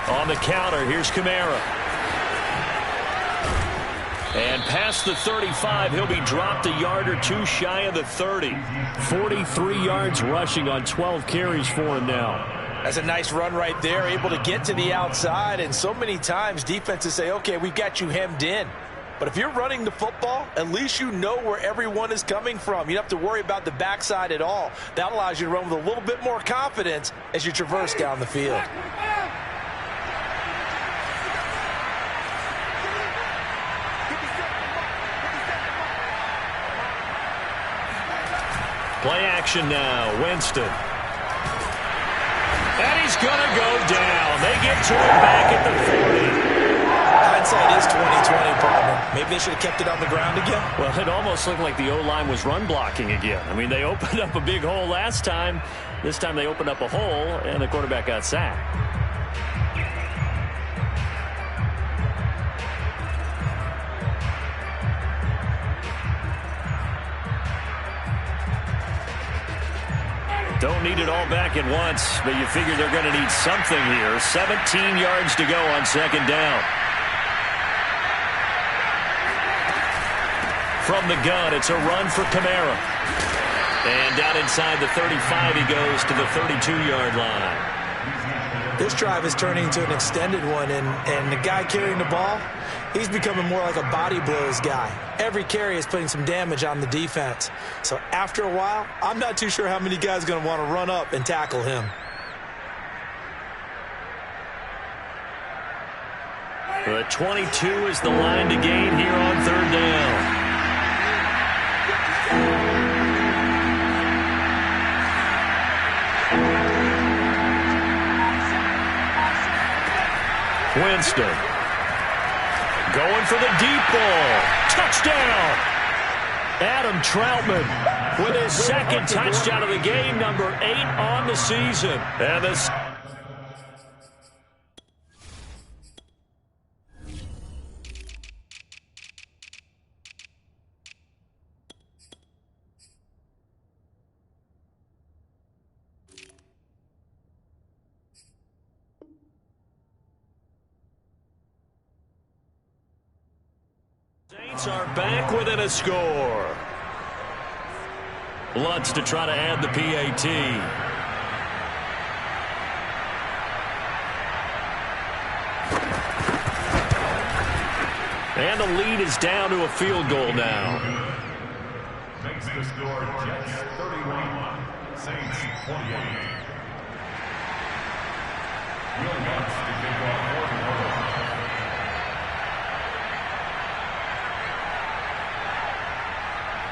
On the counter, here's Kamara. And past the 35, he'll be dropped a yard or two shy of the 30. 43 yards rushing on 12 carries for him now. That's a nice run right there, able to get to the outside. And so many times defenses say, okay, we've got you hemmed in. But if you're running the football, at least you know where everyone is coming from. You don't have to worry about the backside at all. That allows you to run with a little bit more confidence as you traverse down the field. Play action now, Winston. And he's going to go down. They get to him back at the 40. Hindsight is 20/20, partner. Maybe they should have kept it on the ground again. Well, it almost looked like the O-line was run blocking again. I mean, they opened up a big hole last time. This time they opened up a hole, and the quarterback got sacked. Don't need it all back at once, but you figure they're going to need something here. 17 yards to go on 2nd down. From the gun, it's a run for Kamara. And down inside the 35, he goes to the 32-yard line. This drive is turning into an extended one, and the guy carrying the ball, he's becoming more like a body blows guy. Every carry is putting some damage on the defense. So after a while, I'm not too sure how many guys are going to want to run up and tackle him. But 22 is the line to gain here on 3rd down. Winston going for the deep ball. Touchdown! Adam Troutman with his 2nd touchdown of the game, number 8 on the season. And this. Saints are back within a score. Lutz to try to add the PAT. And the lead is down to a field goal now. Makes the score Jets 31, Saints 28. Will Lutz to kick off 4th quarter.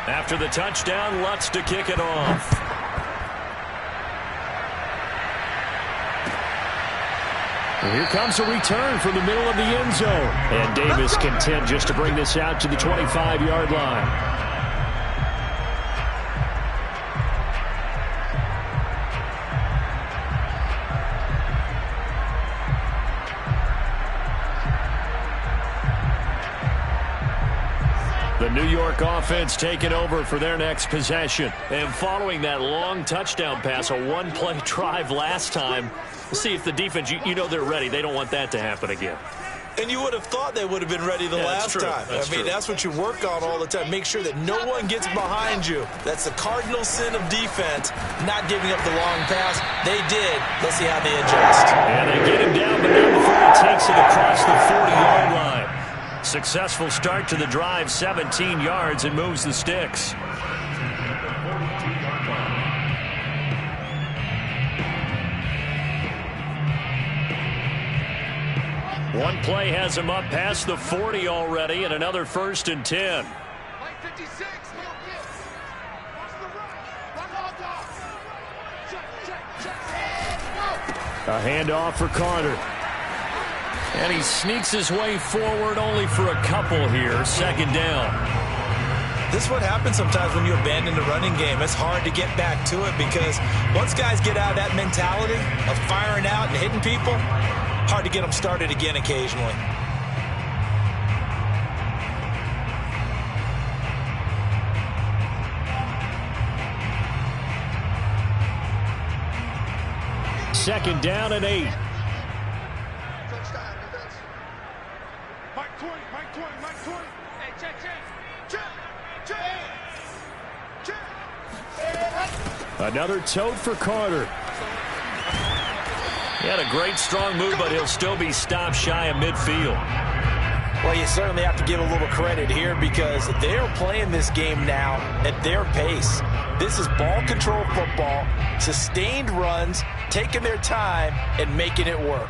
After the touchdown, Lutz to kick it off. And here comes a return from the middle of the end zone. And Davis content just to bring this out to the 25-yard line. The New York offense taking over for their next possession. And following that long touchdown pass, a one-play drive last time, see if the defense, you know they're ready. They don't want that to happen again. And you would have thought they would have been ready the last time. That's what you work on all the time. Make sure that no one gets behind you. That's the cardinal sin of defense, not giving up the long pass. They did. Let's see how they adjust. And they get him down, but not before he takes it across the 40-yard line. Successful start to the drive, 17 yards, and moves the sticks. One play has him up past the 40 already, and another 1st and 10. A handoff for Carter. And he sneaks his way forward only for a couple here. 2nd down. This is what happens sometimes when you abandon the running game. It's hard to get back to it because once guys get out of that mentality of firing out and hitting people, hard to get them started again occasionally. Second down and 8. Mike 20, Mike 20, Mike 20. Hey, check. Another tote for Carter. He had a great strong move, but he'll still be stopped shy of midfield. Well, you certainly have to give a little credit here because they're playing this game now at their pace. This is ball control football, sustained runs, taking their time, and making it work.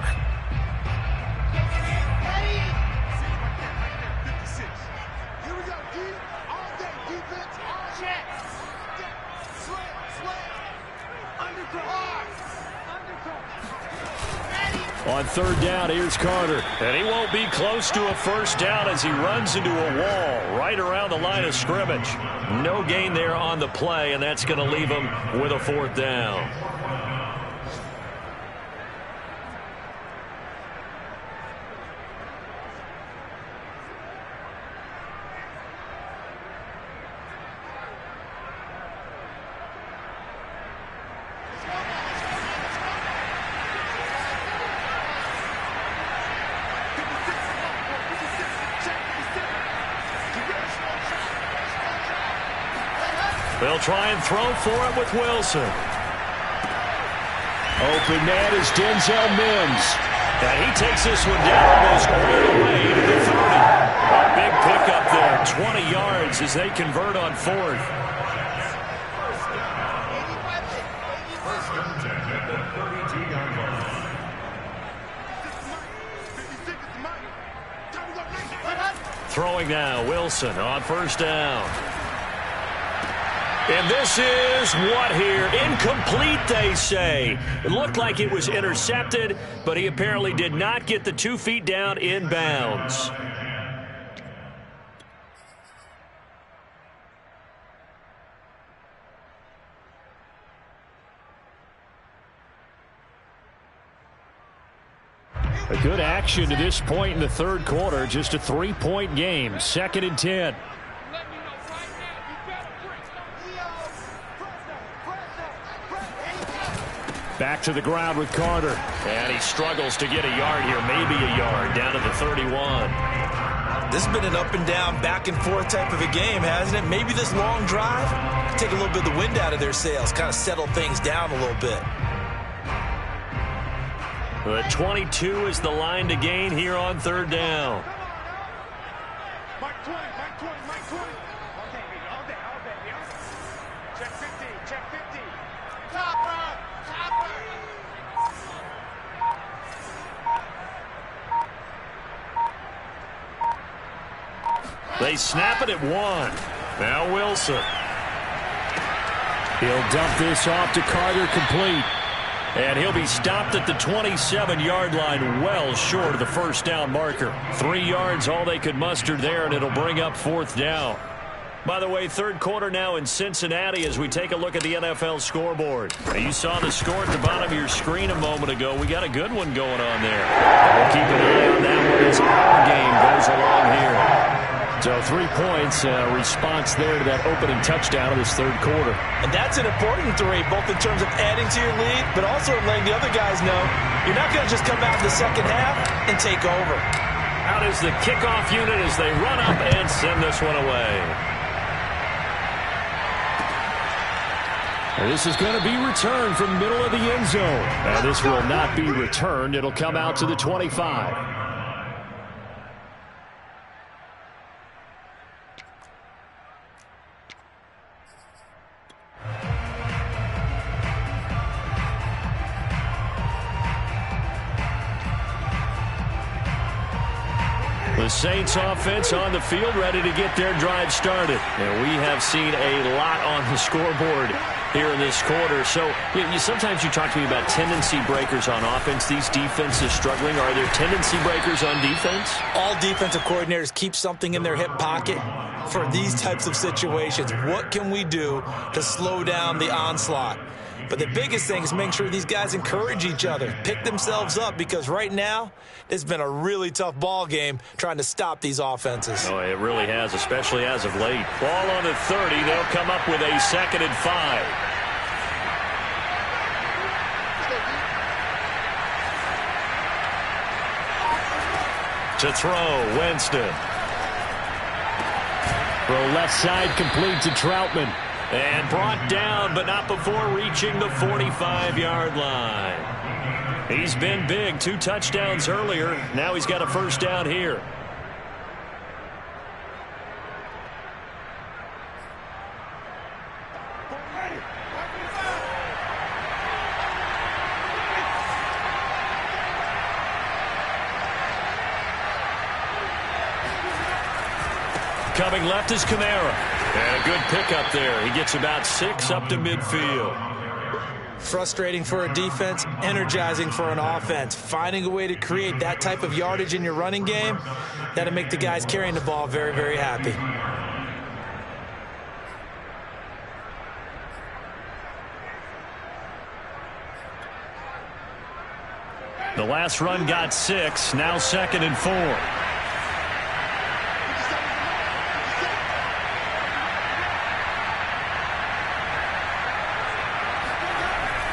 On 3rd down, here's Carter. And he won't be close to a 1st down as he runs into a wall right around the line of scrimmage. No gain there on the play, and that's going to leave him with a 4th down. They'll try and throw for it with Wilson. Open man is Denzel Mims. And he takes this one down almost all the way to the 30. A big pickup there, 20 yards as they convert on 4th. Throwing now, Wilson on 1st down. And this is what here? Incomplete, they say. It looked like it was intercepted, but he apparently did not get the 2 feet down in bounds. A good action to this point in the 3rd quarter. Just a 3-point game. 2nd and 10. Back to the ground with Carter. And he struggles to get a yard here, maybe a yard, down to the 31. This has been an up and down, back and forth type of a game, hasn't it? Maybe this long drive could take a little bit of the wind out of their sails, kind of settle things down a little bit. The 22 is the line to gain here on 3rd down. Mike 20, Mike 20, Mike 20. All day, check 15, check 15. Chopper. They snap it at 1. Now Wilson. He'll dump this off to Carter, complete. And he'll be stopped at the 27-yard line, well short of the 1st down marker. 3 yards, all they could muster there, and it'll bring up 4th down. By the way, 3rd quarter now in Cincinnati as we take a look at the NFL scoreboard. Now, you saw the score at the bottom of your screen a moment ago. We got a good one going on there. We'll keep an eye on that one as our game goes along here. So 3 points, response there to that opening touchdown of this third quarter. And that's an important 3, both in terms of adding to your lead, but also letting the other guys know you're not going to just come out in the second half and take over. Out is the kickoff unit as they run up and send this one away. This is going to be returned from the middle of the end zone. Now this will not be returned. It'll come out to the 25. The Saints offense on the field, ready to get their drive started. And we have seen a lot on the scoreboard here in this quarter. So sometimes you talk to me about tendency breakers on offense. These defenses struggling. Are there tendency breakers on defense? All defensive coordinators keep something in their hip pocket for these types of situations. What can we do to slow down the onslaught? But the biggest thing is making sure these guys encourage each other, pick themselves up, because right now it's been a really tough ball game trying to stop these offenses. Oh, it really has, especially as of late. Ball on the 30. They'll come up with a 2nd and 5. To throw, Winston. Throw left side, complete to Troutman. And brought down, but not before reaching the 45-yard line. He's been big. 2 touchdowns earlier. Now he's got a first down here. Coming left is Kamara. And a good pickup there. He gets about 6 up to midfield. Frustrating for a defense, energizing for an offense. Finding a way to create that type of yardage in your running game, that'll make the guys carrying the ball very, very happy. The last run got 6. Now 2nd and 4.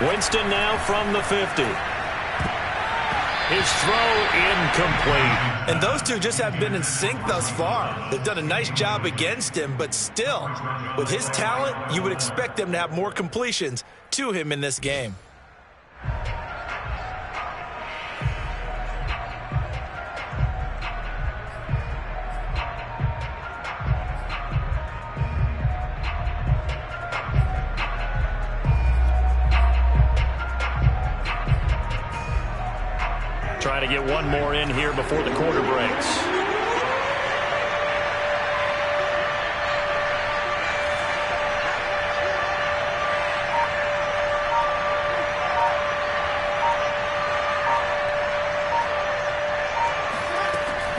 Winston now from the 50. His throw incomplete. And those two just have been in sync thus far. They've done a nice job against him, but still, with his talent, you would expect them to have more completions to him in this game. Trying to get one more in here before the quarter breaks.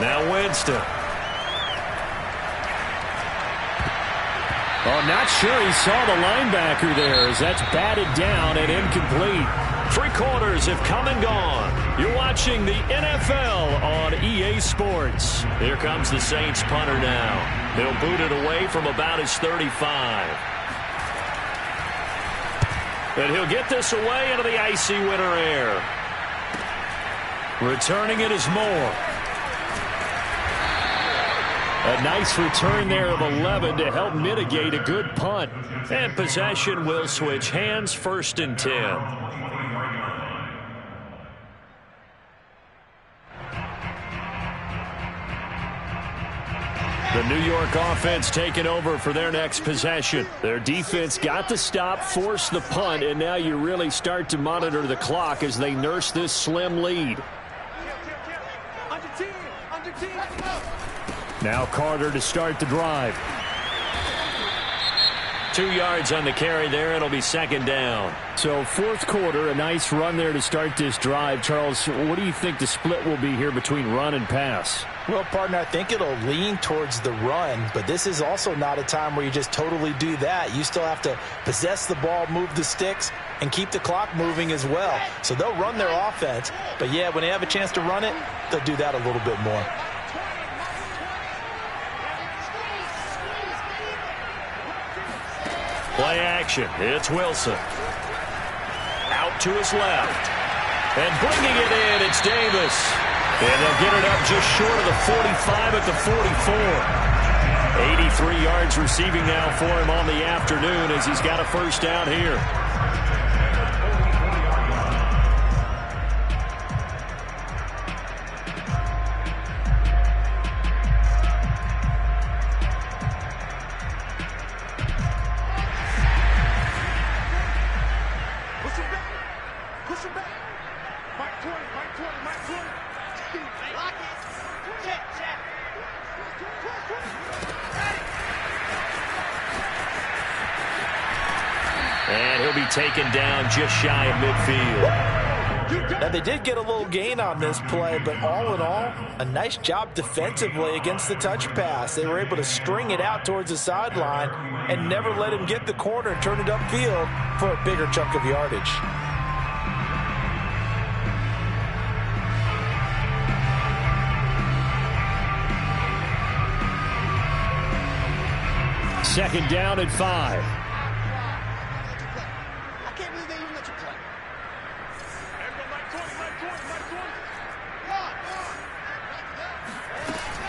Now Winston. Oh, not sure he saw the linebacker there as that's batted down and incomplete. 3 quarters have come and gone. You're watching the NFL on EA Sports. Here comes the Saints punter now. He'll boot it away from about his 35. And he'll get this away into the icy winter air. Returning it is Moore. A nice return there of 11 to help mitigate a good punt. And possession will switch hands, 1st and 10. The New York offense taking over for their next possession. Their defense got the stop, forced the punt, and now you really start to monitor the clock as they nurse this slim lead. Now Carter to start the drive. 2 yards on the carry there. It'll be 2nd down. So 4th quarter, a nice run there to start this drive. Charles, what do you think the split will be here between run and pass? Well, partner, I think it'll lean towards the run, but this is also not a time where you just totally do that. You still have to possess the ball, move the sticks, and keep the clock moving as well. So they'll run their offense, but yeah, when they have a chance to run it, they'll do that a little bit more. Play action. It's Wilson. Out to his left. And bringing it in, it's Davis. And they'll get it up just short of the 45 at the 44. 83 yards receiving now for him on the afternoon as he's got a first down here. And he'll be taken down just shy of midfield. Now, they did get a little gain on this play, but all in all, a nice job defensively against the touch pass. They were able to string it out towards the sideline and never let him get the corner and turn it upfield for a bigger chunk of yardage. Second down and 5.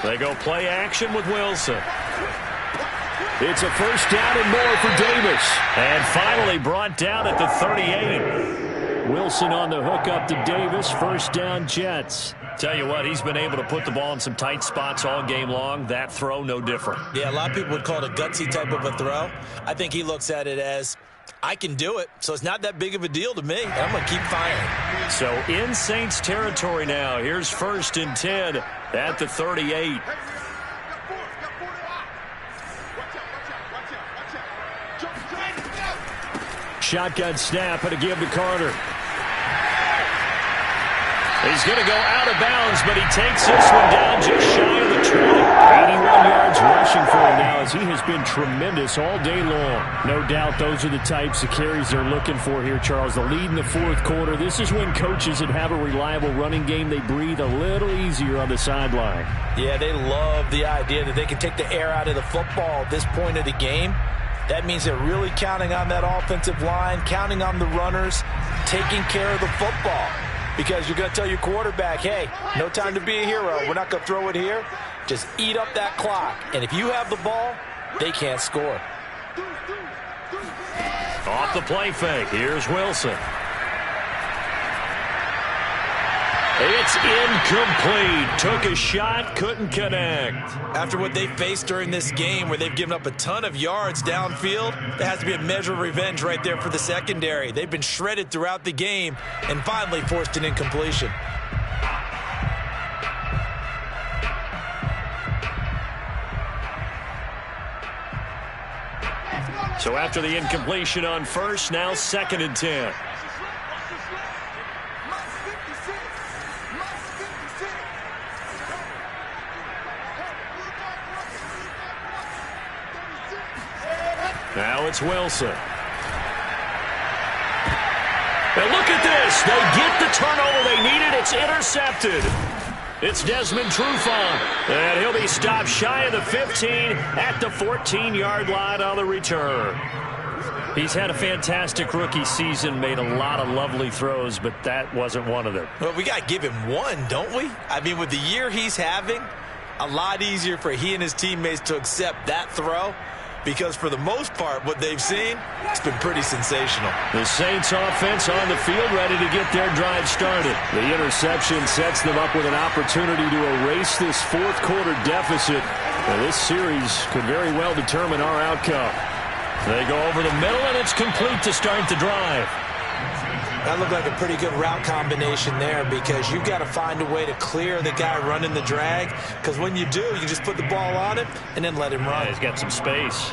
They go play action with Wilson. It's a first down and more for Davis. And finally brought down at the 38. Wilson on the hook up to Davis. First down, Jets. Tell you what, he's been able to put the ball in some tight spots all game long. That throw, no different. Yeah, a lot of people would call it a gutsy type of a throw. I think he looks at it as, I can do it, so it's not that big of a deal to me. I'm going to keep firing. So in Saints territory now. Here's first and 10 at the 38. Shotgun snap and a give to Carter. He's going to go out of bounds, but he takes this one down just shy of the 20. 81 yards rushing for him now as he has been tremendous all day long. No doubt those are the types of carries they're looking for here, Charles. The lead in the fourth quarter. This is when coaches that have a reliable running game, they breathe a little easier on the sideline. Yeah, they love the idea that they can take the air out of the football at this point of the game. That means they're really counting on that offensive line, counting on the runners, taking care of the football. Because you're going to tell your quarterback, hey, no time to be a hero. We're not going to throw it here. Just eat up that clock. And if you have the ball, they can't score. Off the play fake. Here's Wilson. It's incomplete. Took a shot, couldn't connect. After what they faced during this game where they've given up a ton of yards downfield, there has to be a measure of revenge right there for the secondary. They've been shredded throughout the game and finally forced an incompletion. So after the incompletion on first, now second and 10. Now it's Wilson. And look at this. They get the turnover they needed. It's intercepted. It's Desmond Trufant. And he'll be stopped shy of the 15 at the 14-yard line on the return. He's had a fantastic rookie season, made a lot of lovely throws, but that wasn't one of them. Well, we got to give him one, don't we? I mean, with the year he's having, a lot easier for he and his teammates to accept that throw. Because for the most part, what they've seen, it's been pretty sensational. The Saints offense on the field ready to get their drive started. The interception sets them up with an opportunity to erase this fourth quarter deficit. Now, this series could very well determine our outcome. They go over the middle, and it's complete to start the drive. That looked like a pretty good route combination there because you've got to find a way to clear the guy running the drag. Because when you do, you just put the ball on him and then let him run. Yeah, he's got some space.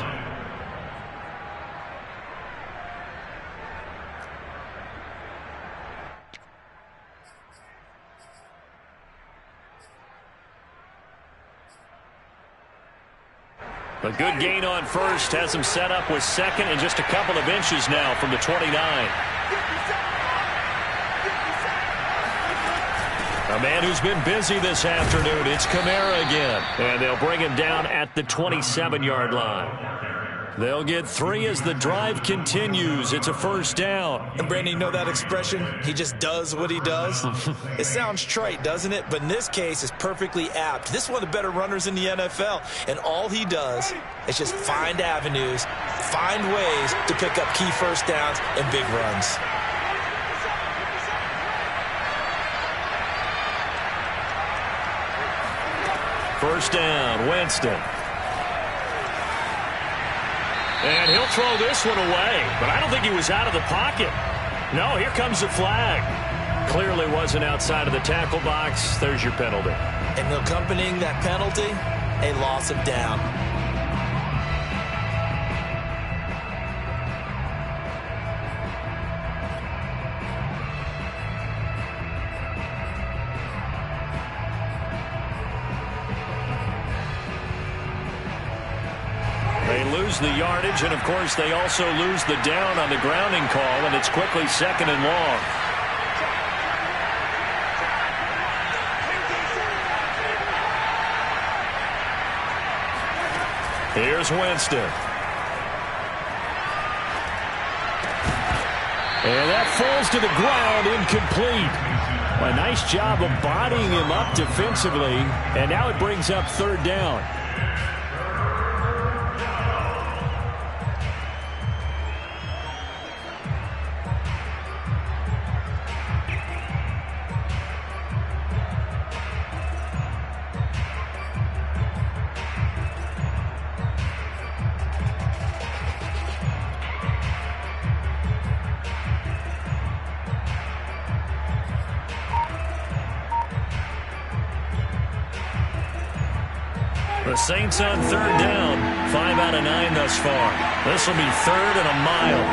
A good gain on first has him set up with second and just a couple of inches now from the 29. A man who's been busy this afternoon. It's Kamara again. And they'll bring him down at the 27-yard line. They'll get 3 as the drive continues. It's a first down. And Brandon, you know that expression? He just does what he does? It sounds trite, doesn't it? But in this case, it's perfectly apt. This is one of the better runners in the NFL. And all he does is just find avenues, find ways to pick up key first downs and big runs. First down, Winston. And he'll throw this one away, but I don't think he was out of the pocket. No, here comes the flag. Clearly wasn't outside of the tackle box. There's your penalty. And accompanying that penalty, a loss of down. The yardage, and of course they also lose the down on the grounding call, and it's quickly second and long. Here's Winston. And that falls to the ground, incomplete. A nice job of bodying him up defensively, and now it brings up third down. The Saints on third down. 5 out of 9 thus far. This will be third and a mile.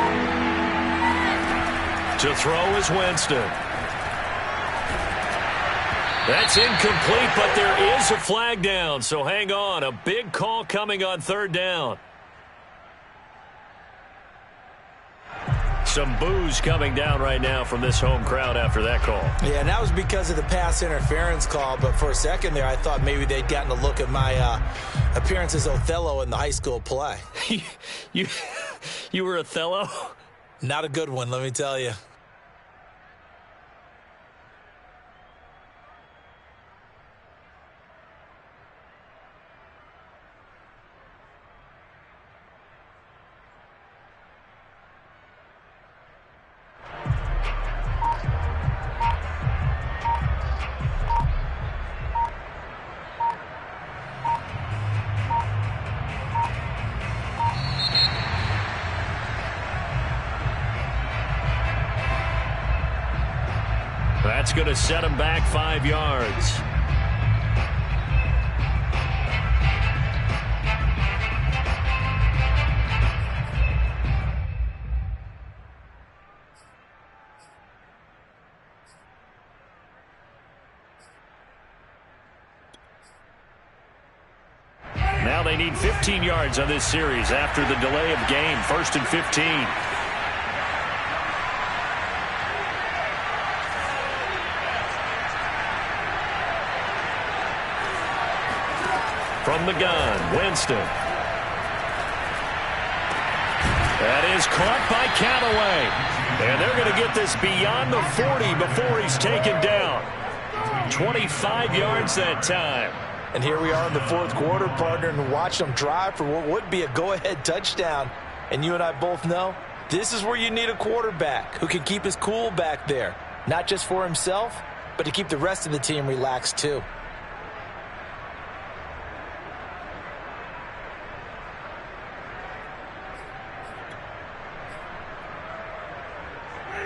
To throw is Winston. That's incomplete, but there is a flag down, so hang on. A big call coming on third down. Some boos coming down right now from this home crowd after that call. Yeah, and that was because of the pass interference call, but for a second there I thought maybe they'd gotten a look at my appearance as Othello in the high school play. You were Othello? Not a good one, let me tell you. That's going to set him back 5 yards. Now they need 15 yards on this series after the delay of game. 1st and 15. From the gun, Winston. That is caught by Callaway. And they're going to get this beyond the 40 before he's taken down. 25 yards that time. And here we are in the fourth quarter, partner, and watch them drive for what would be a go-ahead touchdown. And you and I both know this is where you need a quarterback who can keep his cool back there. Not just for himself, but to keep the rest of the team relaxed too.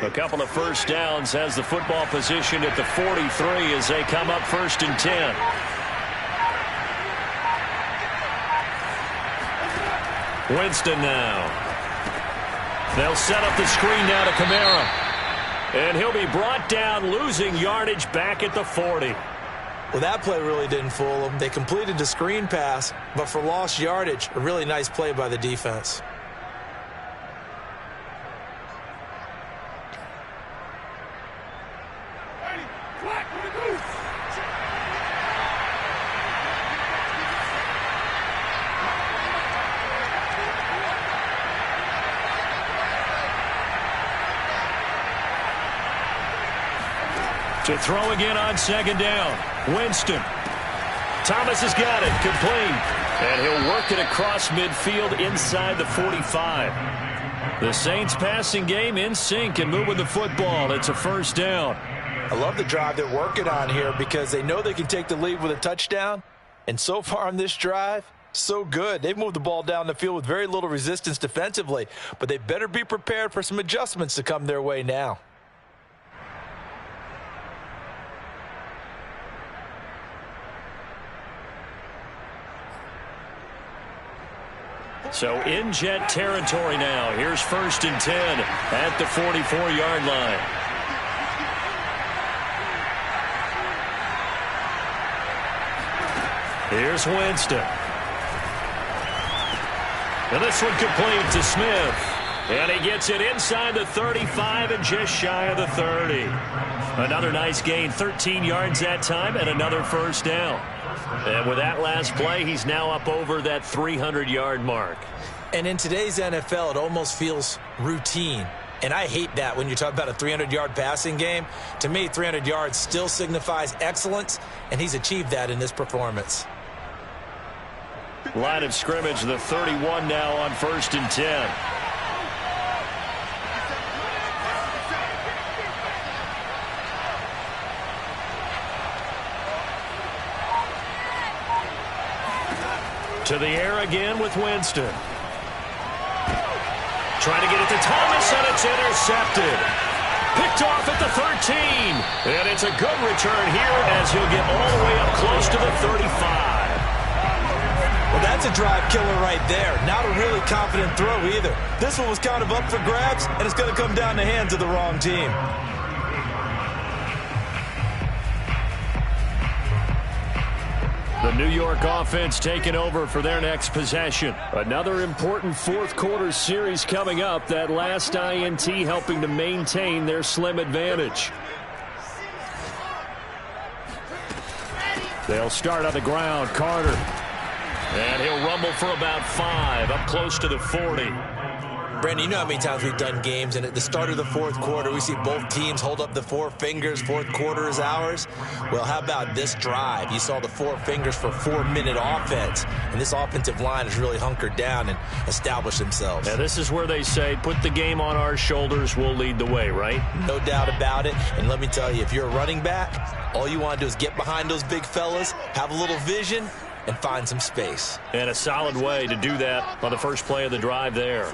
A couple of first downs has the football position at the 43 as they come up 1st and 10. Winston now. They'll set up the screen now to Kamara. And he'll be brought down, losing yardage back at the 40. Well, that play really didn't fool them. They completed the screen pass, but for lost yardage, a really nice play by the defense. To throw again on second down. Winston. Thomas has got it. Complete. And he'll work it across midfield inside the 45. The Saints passing game in sync and moving the football. It's a first down. I love the drive they're working on here because they know they can take the lead with a touchdown. And so far on this drive, so good. They've moved the ball down the field with very little resistance defensively. But they better be prepared for some adjustments to come their way now. So in Jet territory now. Here's 1st and 10 at the 44-yard line. Here's Winston. And this one complete to Smith. And he gets it inside the 35 and just shy of the 30. Another nice gain, 13 yards that time, and another first down. And with that last play, he's now up over that 300-yard mark. And in today's NFL, it almost feels routine. And I hate that when you talk about a 300-yard passing game. To me, 300 yards still signifies excellence, and he's achieved that in this performance. Line of scrimmage, the 31 now on 1st and 10. To the air again with Winston. Trying to get it to Thomas, and it's intercepted. Picked off at the 13. And it's a good return here as he'll get all the way up close to the 35. Well, that's a drive killer right there. Not a really confident throw either. This one was kind of up for grabs, and it's going to come down the hands of the wrong team. The New York offense taking over for their next possession. Another important fourth quarter series coming up. That last INT helping to maintain their slim advantage. They'll start on the ground. Carter. And he'll rumble for about 5, up close to the 40. Brandon, you know how many times we've done games, and at the start of the fourth quarter, we see both teams hold up the 4 fingers, fourth quarter is ours. Well, how about this drive? You saw the 4 fingers for 4-minute offense, and this offensive line has really hunkered down and established themselves. Now, this is where they say, put the game on our shoulders, we'll lead the way, right? No doubt about it, and let me tell you, if you're a running back, all you want to do is get behind those big fellas, have a little vision, and find some space. And a solid way to do that on the first play of the drive there.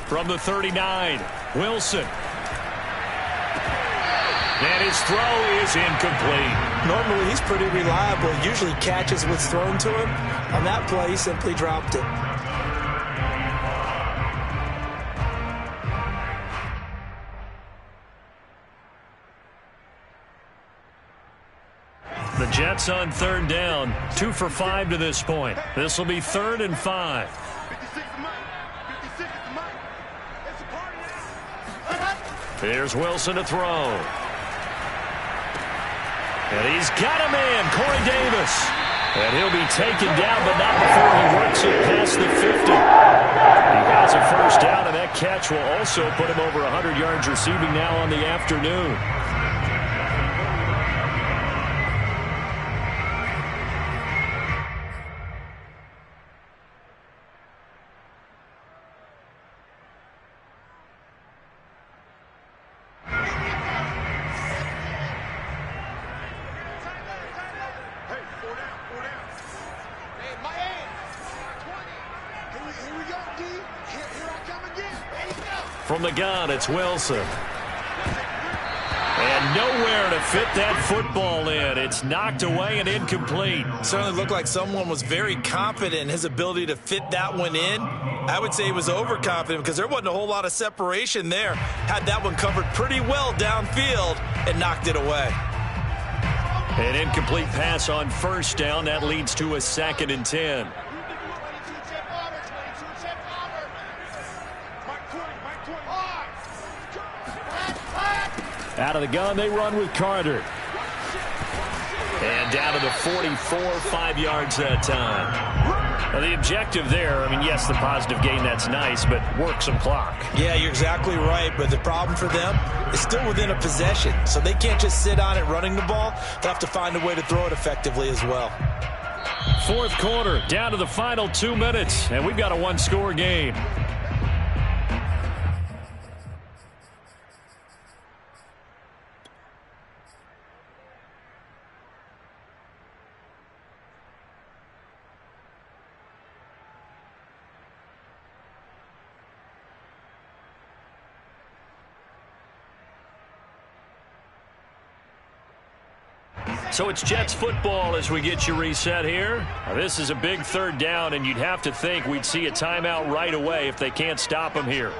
From the 39, Wilson. And his throw is incomplete. Normally, he's pretty reliable. Usually catches what's thrown to him. On that play, he simply dropped it. The Jets on 3rd down, 2 for 5 to this point. This will be 3rd and 5. 56 is mine. 56 is mine. It's a party now. Here's Wilson to throw. And he's got a man, Corey Davis. And he'll be taken down, but not before he works it past the 50. He has a first down, and that catch will also put him over 100 yards receiving now on the afternoon. From the gun, it's Wilson. And nowhere to fit that football in. It's knocked away and incomplete. Certainly looked like someone was very confident in his ability to fit that one in. I would say he was overconfident because there wasn't a whole lot of separation there. Had that one covered pretty well downfield and knocked it away. An incomplete pass on first down. That leads to a 2nd and 10. Out of the gun, they run with Carter. And down to the 44, 5 yards that time. Well, the objective there, I mean, yes, the positive gain, that's nice, but work some clock. Yeah, you're exactly right, but the problem for them is still within a possession, so they can't just sit on it running the ball. They'll have to find a way to throw it effectively as well. Fourth quarter, down to the final 2 minutes, and we've got a one-score game. So it's Jets football as we get you reset here. Now, this is a big third down, and you'd have to think we'd see a timeout right away if they can't stop them here.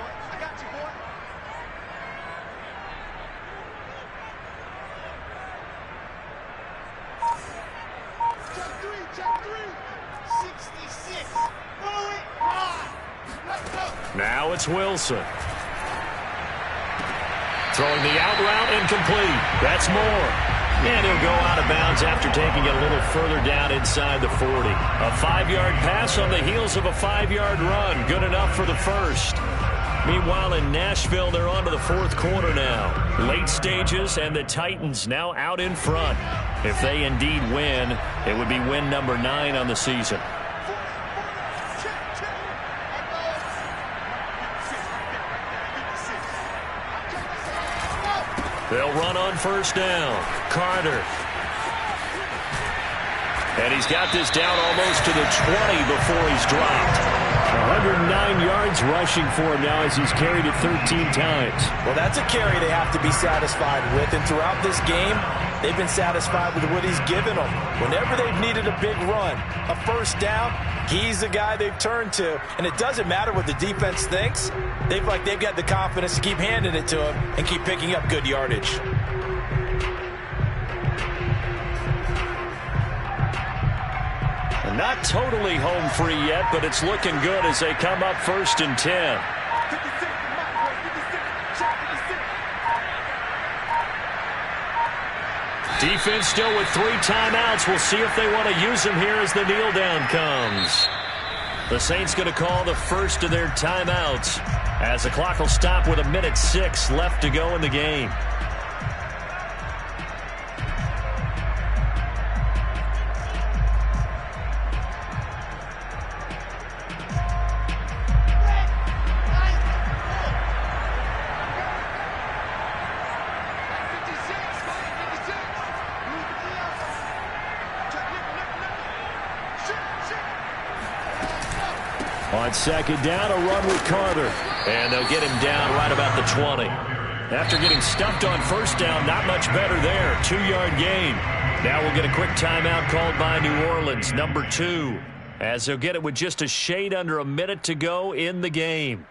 Now it's Wilson. Throwing the out route incomplete. That's Moore. And he'll go out of bounds after taking it a little further down inside the 40. A 5-yard pass on the heels of a 5-yard run. Good enough for the first. Meanwhile, in Nashville, they're on to the fourth quarter now. Late stages, and the Titans now out in front. If they indeed win, it would be win number 9 on the season. They'll run on first down. Carter. And he's got this down almost to the 20 before he's dropped. 109 yards rushing for him now as he's carried it 13 times. Well, that's a carry they have to be satisfied with. And throughout this game, they've been satisfied with what he's given them. Whenever they've needed a big run, a first down, he's the guy they've turned to. And it doesn't matter what the defense thinks. They've got the confidence to keep handing it to him and keep picking up good yardage. And not totally home free yet, but it's looking good as they come up 1st and 10. Defense still with 3 timeouts. We'll see if they want to use them here as the kneel down comes. The Saints going to call the first of their timeouts as the clock will stop with 1:06 left to go in the game. On second down, a run with Carter. And they'll get him down right about the 20. After getting stuffed on first down, not much better there. 2-yard gain. Now we'll get a quick timeout called by New Orleans, number 2. As they'll get it with just a shade under a minute to go in the game.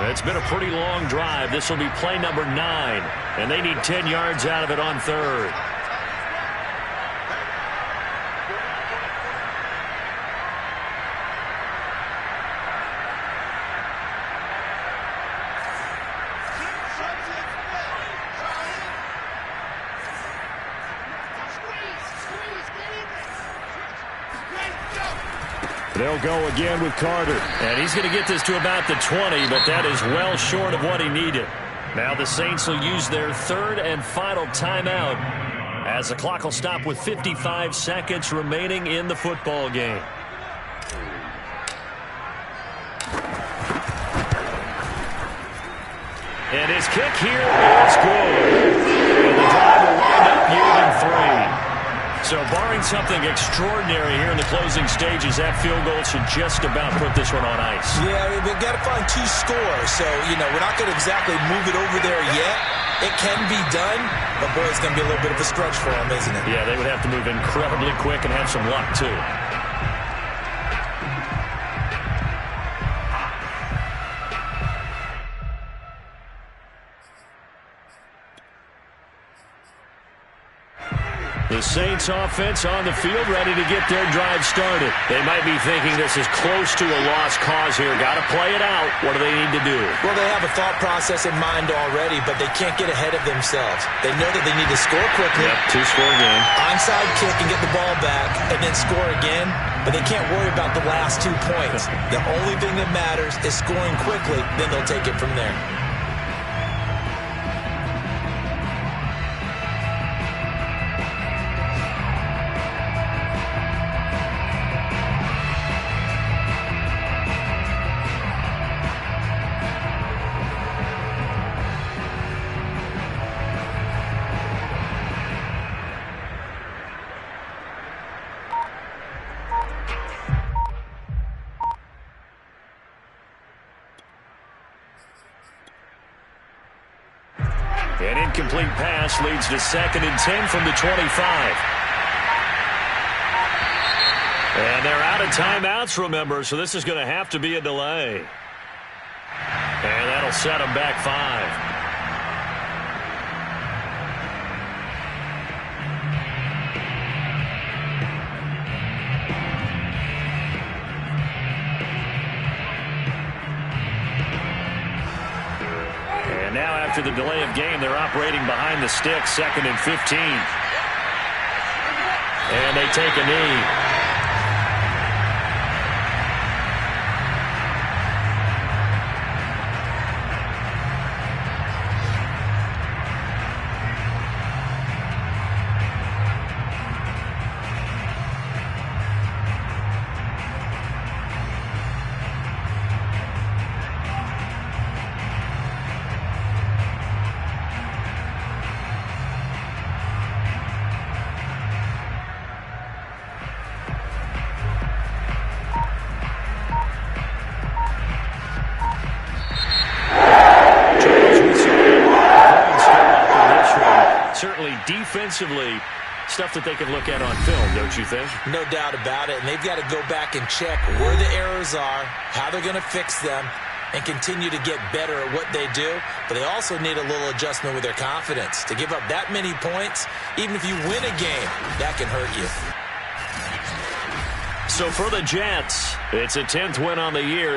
It's been a pretty long drive. This will be play number 9. And they need 10 yards out of it on third. They'll go again with Carter. And he's going to get this to about the 20, but that is well short of what he needed. Now the Saints will use their third and final timeout as the clock will stop with 55 seconds remaining in the football game. And his kick here is good. And the drive will wind up yielding 3. So barring something extraordinary here in the closing stages, that field goal should just about put this one on ice. Yeah, we've got to find 2 scores. So, we're not going to exactly move it over there yet. It can be done, but boy, it's going to be a little bit of a stretch for them, isn't it? Yeah, they would have to move incredibly quick and have some luck, too. The Saints offense on the field, ready to get their drive started. They might be thinking this is close to a lost cause here. Got to play it out. What do they need to do? Well, they have a thought process in mind already, but they can't get ahead of themselves. They know that they need to score quickly. Yep, two-score game. Onside kick and get the ball back, and then score again. But they can't worry about the last 2 points. The only thing that matters is scoring quickly, then they'll take it from there. An incomplete pass leads to 2nd and 10 from the 25. And they're out of timeouts, remember, so this is going to have to be a delay. And that'll set them back 5. And now after the delay of game, they're operating behind the sticks, 2nd and 15. And they take a knee. Certainly defensively, stuff that they can look at on film, don't you think? No doubt about it. And they've got to go back and check where the errors are, how they're going to fix them, and continue to get better at what they do. But they also need a little adjustment with their confidence. To give up that many points, even if you win a game, that can hurt you. So for the Jets, it's a 10th win on the year.